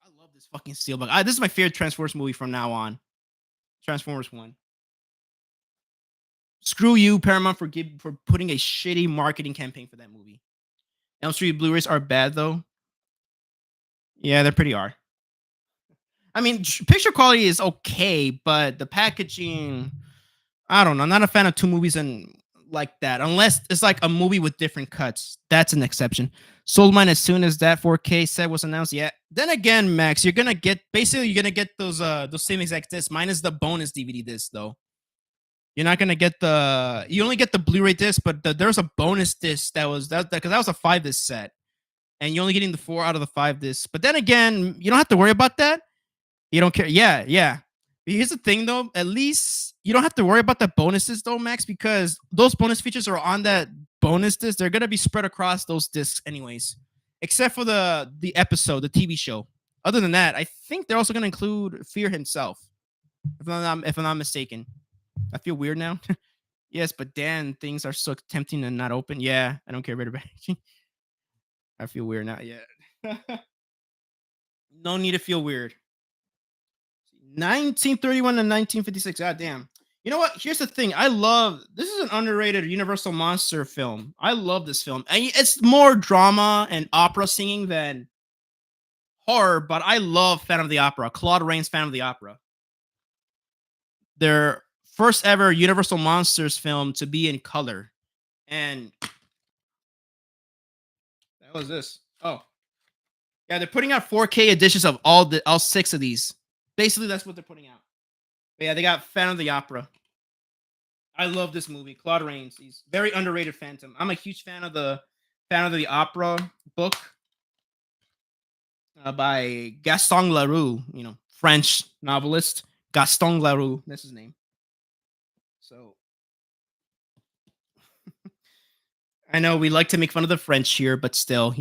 I love this fucking Steelbook. This is my favorite Transformers movie from now on. Transformers 1. Screw you, Paramount, for putting a shitty marketing campaign for that movie. Elm Street Blu-rays are bad though. Yeah, they're pretty are. I mean, picture quality is okay, but the packaging, I don't know. I'm not a fan of two movies and like that, unless it's like a movie with different cuts. That's an exception. Sold mine as soon as that 4K set was announced. Yeah. Then again, Max, you're gonna get those same exact discs, minus the bonus DVD disc though. You're not gonna get you only get the Blu-ray disc, but there's a bonus disc because that was a 5 disc set, and you're only getting the 4 out of the 5 discs. But then again, you don't have to worry about that. You don't care. Yeah, yeah. Here's the thing though, at least you don't have to worry about the bonuses though, Max, because those bonus features are on that bonus disc. They're gonna be spread across those discs anyways, except for the episode, the TV show. Other than that, I think they're also gonna include Fear himself, if I'm not mistaken. I feel weird now. Yes, but Dan, things are so tempting and not open. Yeah, I don't care about it. I feel weird now. Yeah. No need to feel weird. 1931 to 1956. God damn. You know what? Here's the thing. I love this is an underrated Universal monster film. I love this film. And it's more drama and opera singing than horror, but I love Phantom of the Opera. Claude Rains Phantom of the Opera. Their first ever Universal Monsters film to be in color. And that was this. Oh, yeah, they're putting out 4K editions of all six of these. Basically, that's what they're putting out. But yeah, they got Phantom of the Opera. I love this movie. Claude Rains. He's very underrated Phantom. I'm a huge fan of the Phantom of the Opera book by Gaston Leroux, French novelist. Gaston Leroux, that's his name. So I know we like to make fun of the French here, but still,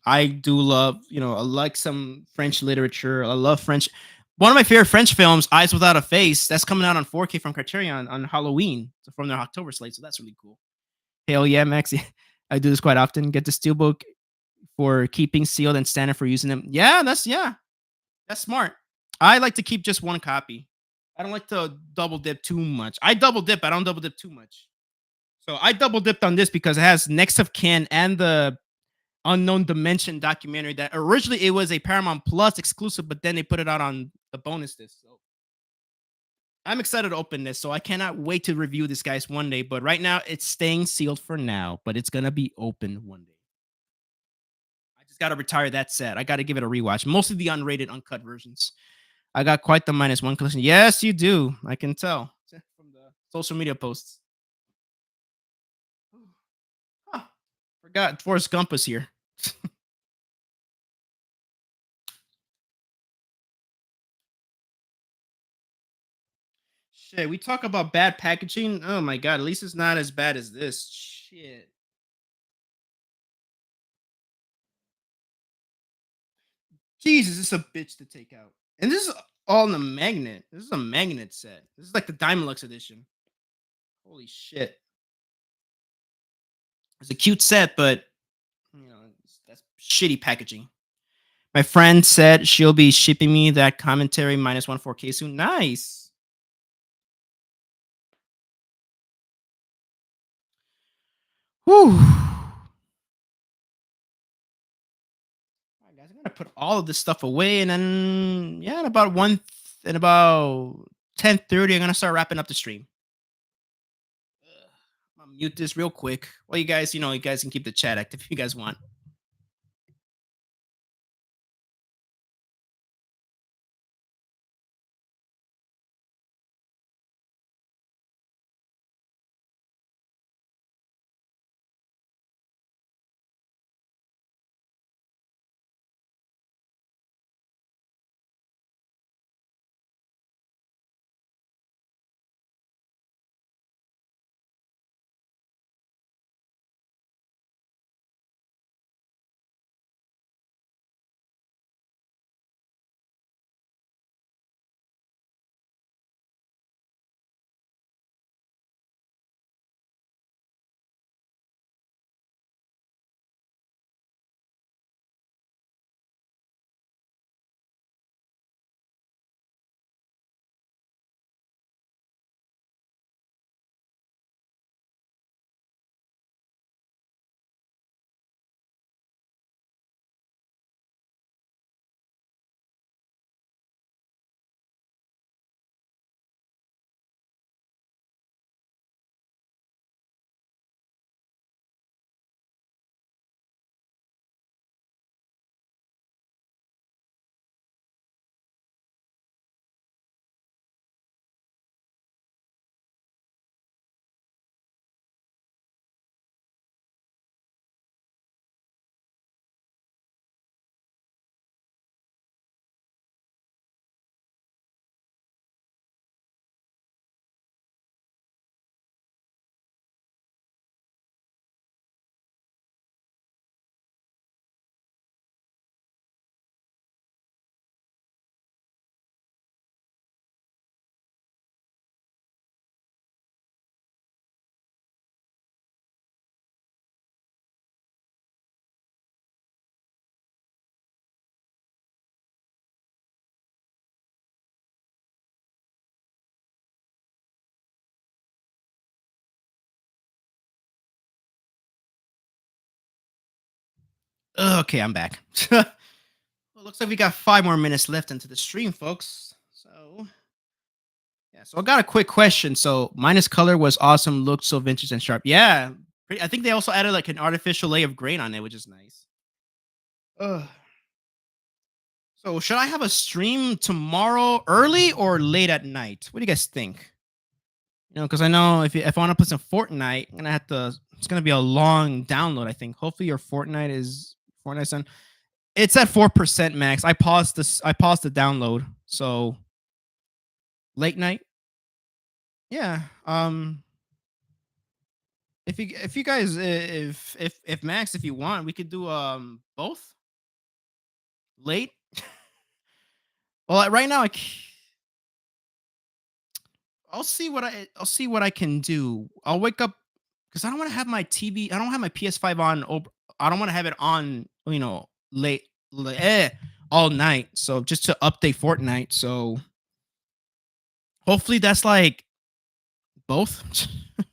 I do love, I like some French literature. I love French. One of my favorite French films, Eyes Without a Face, that's coming out on 4K from Criterion on Halloween, so from their October slate. So that's really cool. Hell yeah, Max. I do this quite often. Get the steelbook for keeping sealed and standard for using them. That's smart. I like to keep just one copy. I don't like to double dip too much. I double dip, I don't double dip too much. So I double dipped on this because it has Next of Kin and the Unknown Dimension documentary that originally it was a Paramount Plus exclusive, but then they put it out on the bonus disc. So I'm excited to open this. So I cannot wait to review this, guys, one day. But right now it's staying sealed for now, but it's gonna be open one day. I just gotta retire that set. I gotta give it a rewatch. Mostly the unrated, uncut versions. I got quite the -1 collection. Yes, you do. I can tell from the social media posts. Huh. Forgot Forrest Gump was here. Shit, we talk about bad packaging. Oh my god, at least it's not as bad as this. Shit. Jesus, it's a bitch to take out. And this is all in a magnet. This is a magnet set. This is like the Diamond Lux edition. Holy shit. It's a cute set, but that's shitty packaging. My friend said she'll be shipping me that commentary -1 4K soon. Nice. Whew. All right, guys, I'm gonna put all of this stuff away, and then in about 10:30, I'm gonna start wrapping up the stream. I'm gonna mute this real quick. Well, you guys can keep the chat active if you guys want. Okay, I'm back. Well, looks like we got 5 more minutes left into the stream, folks. So yeah, so I got a quick question. So minus color was awesome, looked so vintage and sharp. Yeah, I think they also added like an artificial layer of grain on it, which is nice. Ugh. So should I have a stream tomorrow early or late at night? What do you guys think? Because I know if I want to put some Fortnite, I'm gonna have to. It's gonna be a long download. I think. Hopefully your Fortnite's done. It's at 4% max. I paused this. I paused the download. So late night. Yeah. If you guys if Max, if you want, we could do both late. Well, right now I'll see what I can do. I'll wake up because I don't want to have my TV. I don't have my PS5 on. I don't want to have it on. Late, all night. So just to update Fortnite. So hopefully that's like both.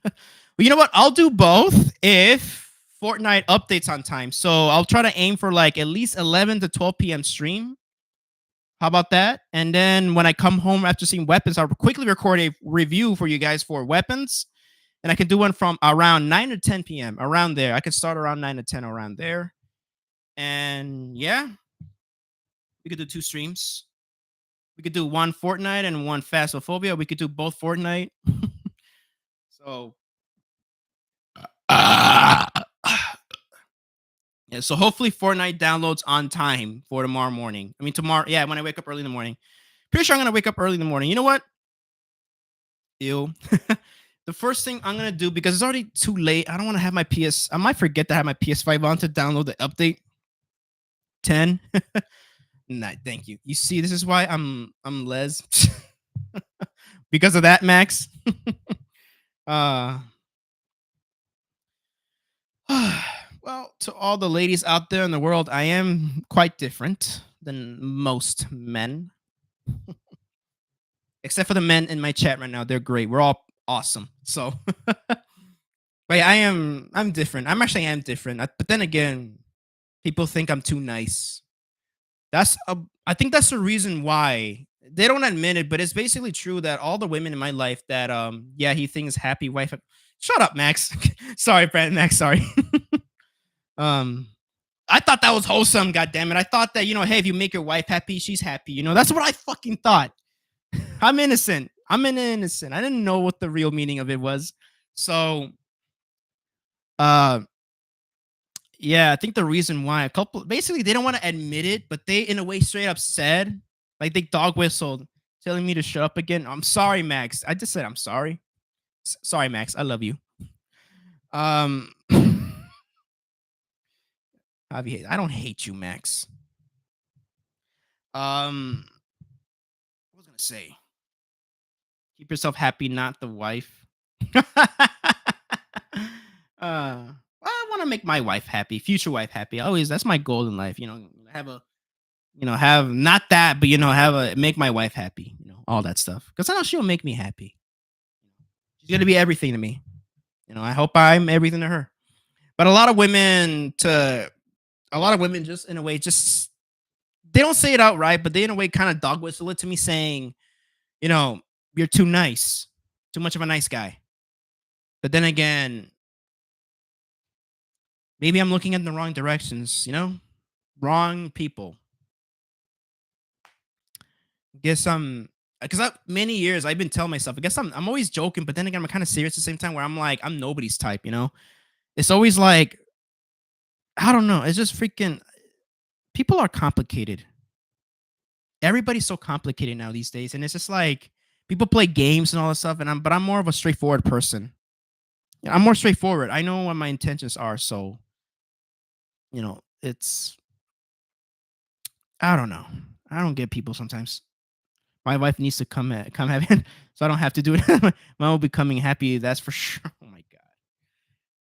Well, you know what? I'll do both if Fortnite updates on time. So I'll try to aim for like at least 11 to 12 p.m. stream. How about that? And then when I come home after seeing weapons, I'll quickly record a review for you guys for weapons. And I can do one from around 9 to 10 p.m. around there. I could start around 9 to 10 around there. And yeah, we could do 2 streams. We could do one Fortnite and one Phasmophobia. We could do both Fortnite. So uh, yeah, so hopefully Fortnite downloads on time for tomorrow morning. I mean tomorrow, yeah, when I wake up early in the morning. Pretty sure I'm gonna wake up early in the morning. You know what? Ew. The first thing I'm gonna do, because it's already too late. I don't want to have my PS. I might forget to have my PS5 on to download the update 10. Nah, thank you. You see, this is why I'm les. Because of that, Max. uh well, to all the ladies out there in the world, I am quite different than most men. Except for the men in my chat right now. They're great. We're all awesome. So wait, I'm different. I am different. But then again, people think I'm too nice. I think that's the reason why they don't admit it, but it's basically true that all the women in my life that yeah, he thinks happy wife. Shut up, Max. Sorry, Brad. Max, sorry. um I thought that was wholesome, God damn it. I thought that, hey, if you make your wife happy, she's happy. That's what I fucking thought. I'm innocent. I'm an innocent. I didn't know what the real meaning of it was. So uh yeah, I think the reason why a couple basically they don't want to admit it, but they in a way straight up said, like they dog whistled, telling me to shut up again. I'm sorry, Max. I just said I'm sorry. Sorry, Max. I love you. Um I don't hate you, Max. What was I gonna say? Keep yourself happy, not the wife. I want to make my wife happy, future wife happy. Always, that's my goal in life. Have a, have not that, but have a make my wife happy. All that stuff. Because I know she'll make me happy. She's gonna be everything to me. I hope I'm everything to her. But a lot of women just in a way just they don't say it outright, but they in a way kind of dog whistle it to me, saying, you know, you're too nice, too much of a nice guy. But then again, maybe I'm looking in the wrong directions, wrong people. Guess I'm because many years I've been telling myself, I guess I'm always joking, but then again, I'm kind of serious at the same time where I'm like, I'm nobody's type. It's always like, I don't know. It's just freaking people are complicated. Everybody's so complicated now these days. And it's just like people play games and all this stuff. But I'm more of a straightforward person. Yeah, I'm more straightforward. I know what my intentions are. So, it's I don't know. I don't get people sometimes. My wife needs to come have it, so I don't have to do it. Mine will be coming happy. That's for sure. Oh my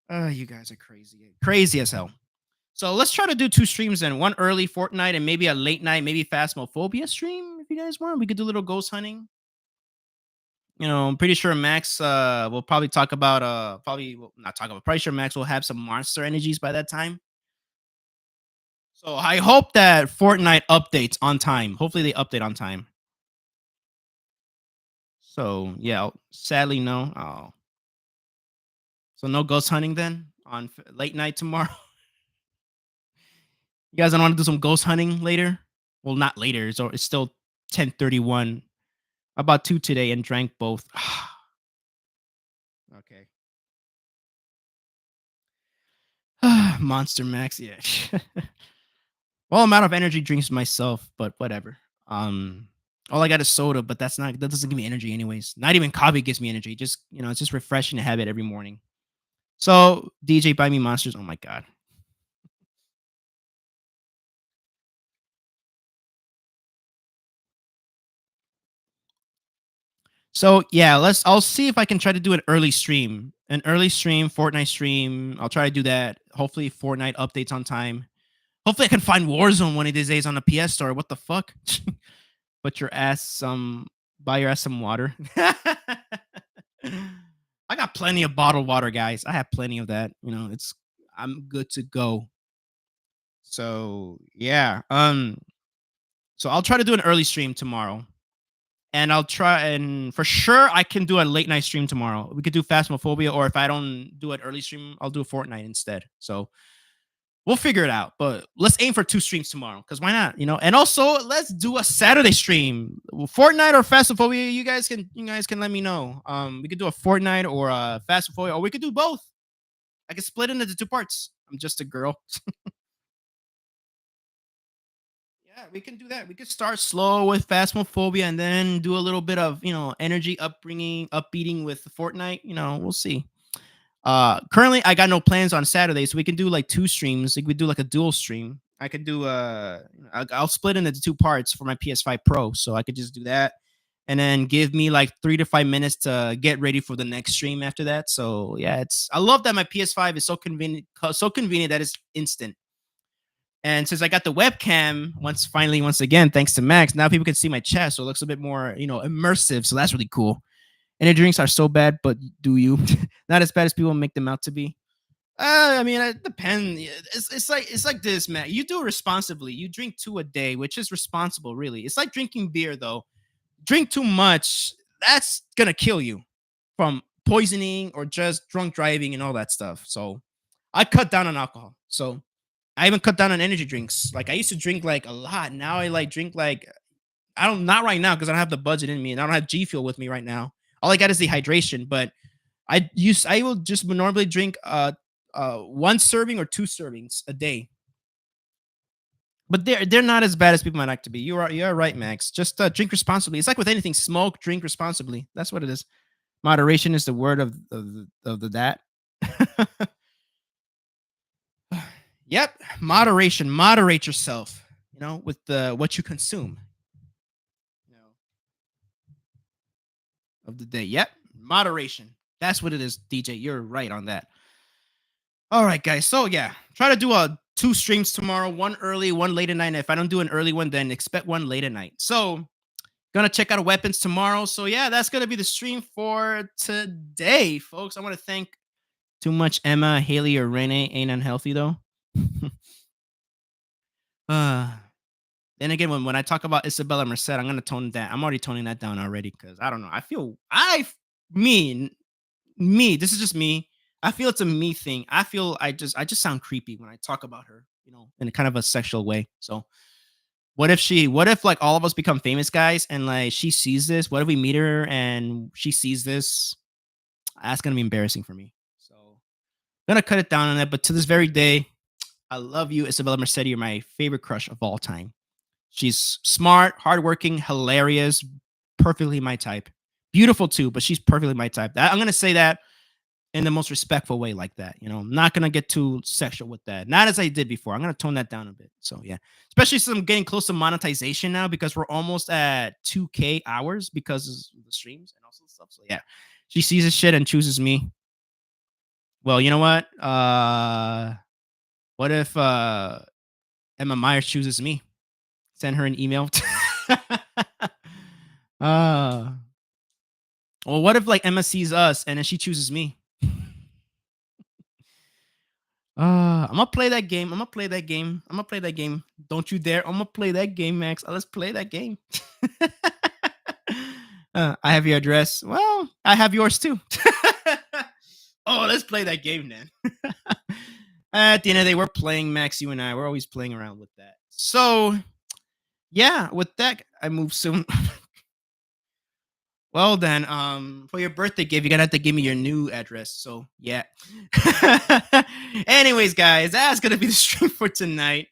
god. You guys are crazy, crazy as hell. So let's try to do 2 streams then. One early Fortnite and maybe a late night, maybe Phasmophobia stream. If you guys want, we could do a little ghost hunting. I'm pretty sure Max will probably talk about probably well, not talk about. Pretty sure Max will have some monster energies by that time. So I hope that Fortnite updates on time. Hopefully they update on time. So yeah, sadly no. Oh, so no ghost hunting then on late night tomorrow. You guys don't want to do some ghost hunting later? Well, not later. It's still 10:31. About two today and drank both. Okay. Monster Max, yeah. Well, I'm out of energy drinks myself, but whatever. Um, all I got is soda, but that doesn't give me energy anyways. Not even coffee gives me energy. Just it's just refreshing to have it every morning. So DJ buy me monsters. Oh my god. So yeah, I'll see if I can try to do an early stream. An early stream, Fortnite stream. I'll try to do that. Hopefully Fortnite updates on time. Hopefully I can find Warzone one of these days on the PS store. What the fuck? Put your ass some buy your ass some water. I got plenty of bottled water, guys. I have plenty of that. I'm good to go. So yeah. So I'll try to do an early stream tomorrow. And I'll try and for sure I can do a late night stream tomorrow. We could do Phasmophobia, or if I don't do an early stream, I'll do a Fortnite instead. So we'll figure it out. But let's aim for two streams tomorrow, because why not? And also let's do a Saturday stream. Fortnite or Phasmophobia, you guys can let me know. We could do a Fortnite or a Phasmophobia, or we could do both. I could split it into two parts. I'm just a girl. Yeah, we can do that. We could start slow with Phasmophobia and then do a little bit of, energy upbringing, upbeating with Fortnite. We'll see. Currently I got no plans on Saturday, so we can do like two streams. Like we do like a dual stream. I could do I'll split into two parts for my PS5 Pro, so I could just do that and then give me like 3 to 5 minutes to get ready for the next stream after that. So yeah, I love that my PS5 is so convenient that it's instant. And since I got the webcam once again, thanks to Max, now people can see my chest, so it looks a bit more, immersive. So that's really cool. Energy drinks are so bad, but do you? Not as bad as people make them out to be. I mean, it depends. It's like this, man. You do it responsibly. You drink two a day, which is responsible, really. It's like drinking beer, though. Drink too much, that's gonna kill you from poisoning or just drunk driving and all that stuff. So I cut down on alcohol. So I even cut down on energy drinks. Like I used to drink like a lot. Now I like drink like I don't not right now because I don't have the budget in me and I don't have G Fuel with me right now. All I got is the hydration, but I will just normally drink one serving or two servings a day. But they're not as bad as people might like to be. You're right, Max. Just drink responsibly. It's like with anything, smoke, drink responsibly. That's what it is. Moderation is the word of the that. Yep, moderation. Moderate yourself. With the what you consume. You know, of the day. Yep, moderation. That's what it is, DJ. You're right on that. All right, guys. So yeah, try to do a two streams tomorrow. One early, one late at night. And if I don't do an early one, then expect one late at night. So gonna check out weapons tomorrow. So yeah, that's gonna be the stream for today, folks. I want to thank too much Emma, Haley, or Renee ain't unhealthy though. uh then again, when I talk about Isabella Merced, I'm gonna tone that. I'm already toning that down already because I don't know. Me. This is just me. I feel it's a me thing. I just sound creepy when I talk about her, in a kind of a sexual way. So what if like all of us become famous guys and like she sees this? What if we meet her and she sees this? That's gonna be embarrassing for me. So I'm gonna cut it down on that. But to this very day, I love you, Isabella Merced. You're my favorite crush of all time. She's smart, hardworking, hilarious, perfectly my type. Beautiful too, but she's perfectly my type. I'm gonna say that in the most respectful way, like that. I'm not gonna get too sexual with that. Not as I did before. I'm gonna tone that down a bit. So yeah, especially since I'm getting close to monetization now because we're almost at 2K hours because of the streams and also stuff. So yeah, she sees this shit and chooses me. Well, you know what? What if Emma Myers chooses me? Send her an email. uh, what if like Emma sees us and then she chooses me? I'm gonna play that game. I'm gonna play that game. I'm gonna play that game. Don't you dare. I'm gonna play that game, Max. Let's play that game. I have your address. Well, I have yours too. Oh, let's play that game then. At the end of the day, we're playing, Max. You and I, we're always playing around with that. So, yeah, with that, I move soon. Well then, for your birthday gift, you're gonna have to give me your new address. So yeah. Anyways, guys, that's gonna be the stream for tonight.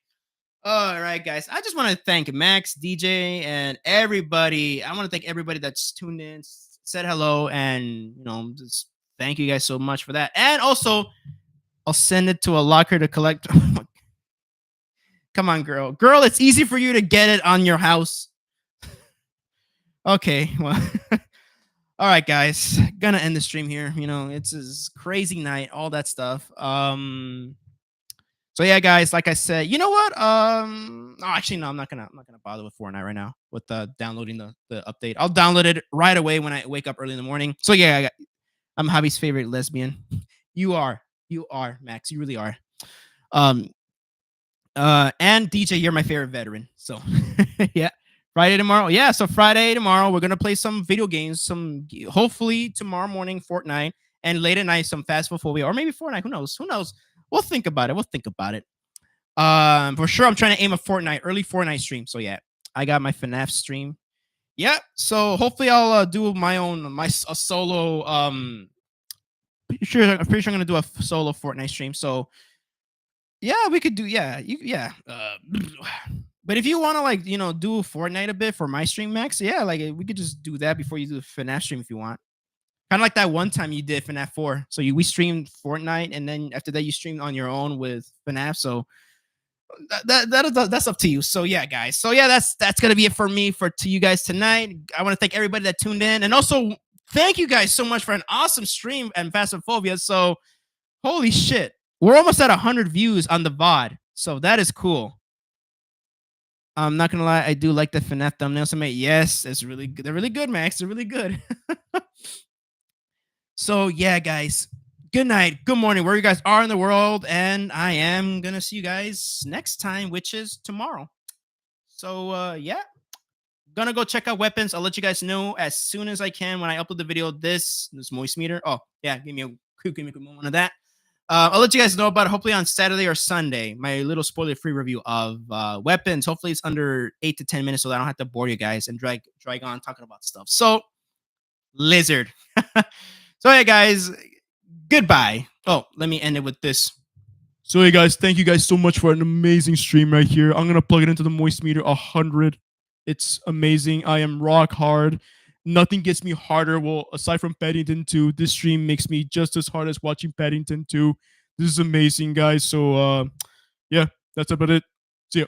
All right, guys. I just want to thank Max, DJ, and everybody. I want to thank everybody that's tuned in, said hello, and just thank you guys so much for that. And also, I'll send it to a locker to collect. Come on, girl. Girl, it's easy for you to get it on your house. Okay, well. All right, guys, gonna end the stream here. It's a crazy night, all that stuff. So yeah, guys, like I said, you know what? No, actually, no, I'm not gonna bother with Fortnite right now with downloading the update. I'll download it right away when I wake up early in the morning. So yeah, I'm Javi's favorite lesbian. You are, Max. You really are. And DJ, you're my favorite veteran. So yeah. Friday tomorrow. Yeah, so Friday tomorrow, we're going to play some video games. Hopefully tomorrow morning, Fortnite. And late at night, some Phasmophobia. Or maybe Fortnite. Who knows? We'll think about it. For sure, I'm trying to aim a early Fortnite stream. So yeah, I got my FNAF stream. Yeah, so hopefully I'll do a solo. I'm pretty sure I'm going to do a solo Fortnite stream. So yeah, we could do, but if you want to do Fortnite a bit for my stream, Max, yeah, we could just do that before you do the FNAF stream if you want. Kind of like that one time you did FNAF 4. So we streamed Fortnite, and then after that you streamed on your own with FNAF. So that's up to you. So yeah, guys. So yeah, that's gonna be it for me to you guys tonight. I want to thank everybody that tuned in, and also thank you guys so much for an awesome stream and Phasmophobia. So holy shit, we're almost at 100 views on the VOD. So that is cool. I'm not gonna lie, I do like the FNAF thumbnails I made. Yes, it's really good. They're really good, Max. They're really good. So yeah, guys. Good night, good morning, where you guys are in the world, and I am gonna see you guys next time, which is tomorrow. So yeah, gonna go check out weapons. I'll let you guys know as soon as I can when I upload the video. This moist meter. Oh yeah, give me a quick moment of that. I'll let you guys know about it hopefully on Saturday or Sunday. My little spoiler-free review of weapons. Hopefully it's under 8 to 10 minutes so that I don't have to bore you guys and drag on talking about stuff. So, lizard. So, hey, guys, goodbye. Oh, let me end it with this. So, hey, guys, thank you guys so much for an amazing stream right here. I'm going to plug it into the moist meter 100. It's amazing. I am rock hard. Nothing gets me harder. Well, aside from Paddington 2, this stream makes me just as hard as watching Paddington 2. This is amazing, guys. So, yeah, that's about it. See ya.